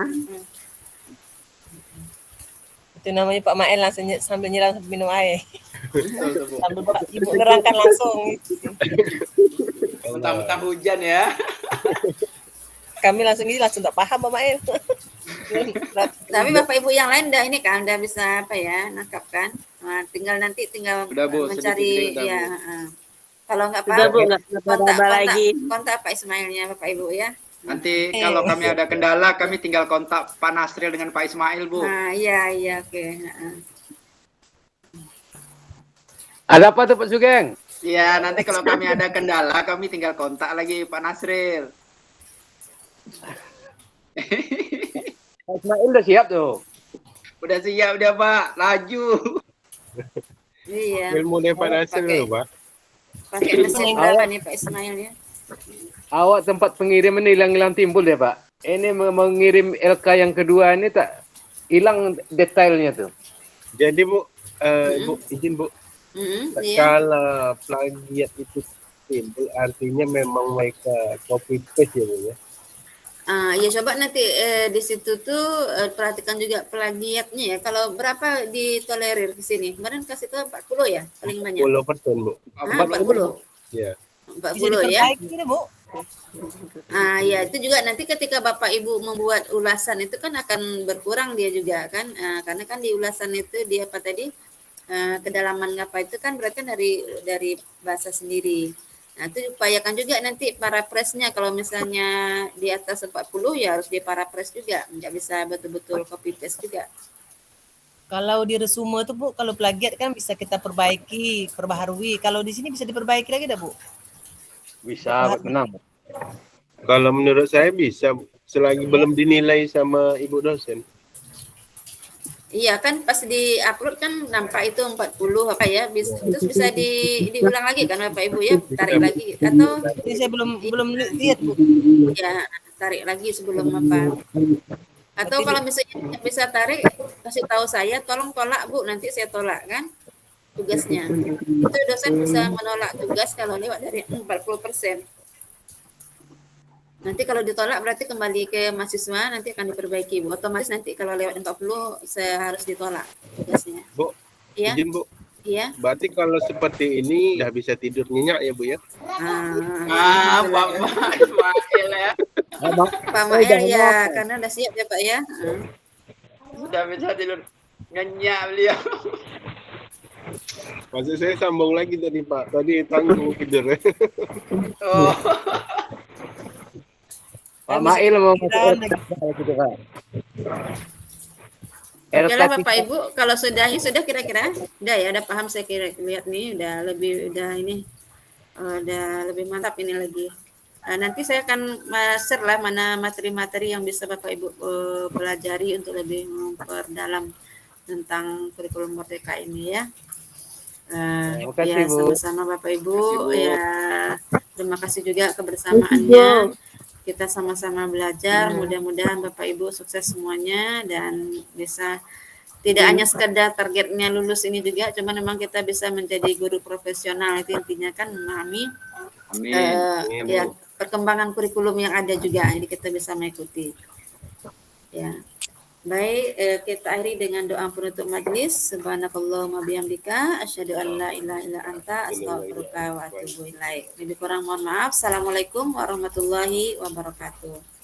Itu namanya Pak Mael langsung sambil nyiram sambil minum air.
Betul, Bu.
Sambil Pak Ibu nerangkan langsung.
Mentang-mentang hujan ya.
Kami langsung tak paham Pak Mael.
Tapi Bapak Ibu yang lain udah bisa nangkap kan. Nah, tinggal
Udah, Bu,
mencari
sedikit-sedikit udah,
ya.
Bu.
Kalau nggak
Sudah
paham
Bu, nggak apa lagi.
kontak Pak Ismailnya Bapak Ibu ya.
Nanti kalau kami ada kendala, kami tinggal kontak Pak Nasril dengan Pak Ismail, Bu.
Nah, iya oke.
Ada apa tuh Pak Sugeng?
Iya, nanti kalau kami ada kendala, kami tinggal kontak lagi Pak Nasril.
Pak Ismail udah siap tuh.
Udah siap, udah Pak. Laju.
Iya.
Ilmu dari Pak Nasir dulu, Pak.
Pakai mesin berapa nih Pak Ismail ya?
Awak tempat pengiriman ini hilang-hilang timbul ya Pak. Ini mengirim LK yang kedua ini tak hilang detailnya tuh.
Jadi Bu, Bu, izin Bu.
Iya.
Kalau plagiat itu timbul, artinya memang mereka copy paste ya Bu ya.
Ya coba nanti di situ tuh perhatikan juga plagiatnya ya. Kalau berapa ditolerir di sini? Kemarin kasih ke 40 ya paling banyak.
10% Bu.
40.
Ya.
40 ya.
Diperbaiki Bu.
Ya itu juga nanti ketika Bapak Ibu membuat ulasan itu kan akan berkurang dia juga kan. Karena kan di ulasan itu dia kedalaman apa itu kan berarti dari bahasa sendiri. Nah, itu upayakan juga nanti parapressnya kalau misalnya di atas 40 ya harus di parapress juga, nggak bisa betul-betul copy paste juga.
Kalau di resume itu Bu, kalau plagiat kan bisa kita perbaiki, perbaharui. Kalau di sini bisa diperbaiki lagi dah Bu?
Bisa, tenang.
Kalau menurut saya bisa, selagi belum dinilai sama ibu dosen.
Iya kan pas di-upload kan nampak itu 40 terus bisa diulang lagi kan Bapak Ibu ya, tarik lagi atau
Ini saya belum lihat Bu.
ya tarik lagi sebelum apa. Atau kalau misalnya bisa tarik kasih tahu saya tolong tolak Bu, nanti saya tolak kan tugasnya. Itu dosen bisa menolak tugas kalau lewat dari 40%. Nanti kalau ditolak berarti kembali ke mahasiswa, nanti akan diperbaiki Bu. Otomatis nanti kalau lewat 40 harus ditolak tugasnya.
Bu,
Iya.
izin Bu.
Iya.
Berarti kalau seperti ini udah bisa tidur nyenyak ya Bu ya?
Pak Ismail ya.
Pak Mael ya, karena udah siap ya Pak ya.
Sudah bisa tidur nyenyak beliau.
Maksud saya sambung lagi tadi Pak. Tadi tanggung tidur.
Oh.
Pak Mail mau masuk
Pikiran
gitu Pak.
Oke lah Bapak Ibu, kalau sudah kira-kira udah ya, udah paham saya lihat nih, udah lebih mantap ini lagi. Nanti saya akan share lah mana materi-materi yang bisa Bapak Ibu pelajari untuk lebih memperdalam tentang kurikulum Merdeka ini ya.
Terima kasih,
Ya
Bu.
sama-sama Bapak Ibu.
Terima kasih, Bu.
Ya terima kasih juga kebersamaannya. Kita sama-sama belajar. Mudah-mudahan Bapak Ibu sukses semuanya dan bisa tidak hanya sekedar targetnya lulus ini juga, cuma memang kita bisa menjadi guru profesional, itu intinya kan memahami
Amin.
ya perkembangan kurikulum yang ada juga, jadi kita bisa mengikuti. Ya. Baik, kita akhiri dengan doa penutup majlis. Subhanakallahumma bihamdika asyhadu an la ilaha illa anta astaghfiruka wa atubu ilaik. Lebih kurang mohon maaf. Assalamualaikum warahmatullahi wabarakatuh.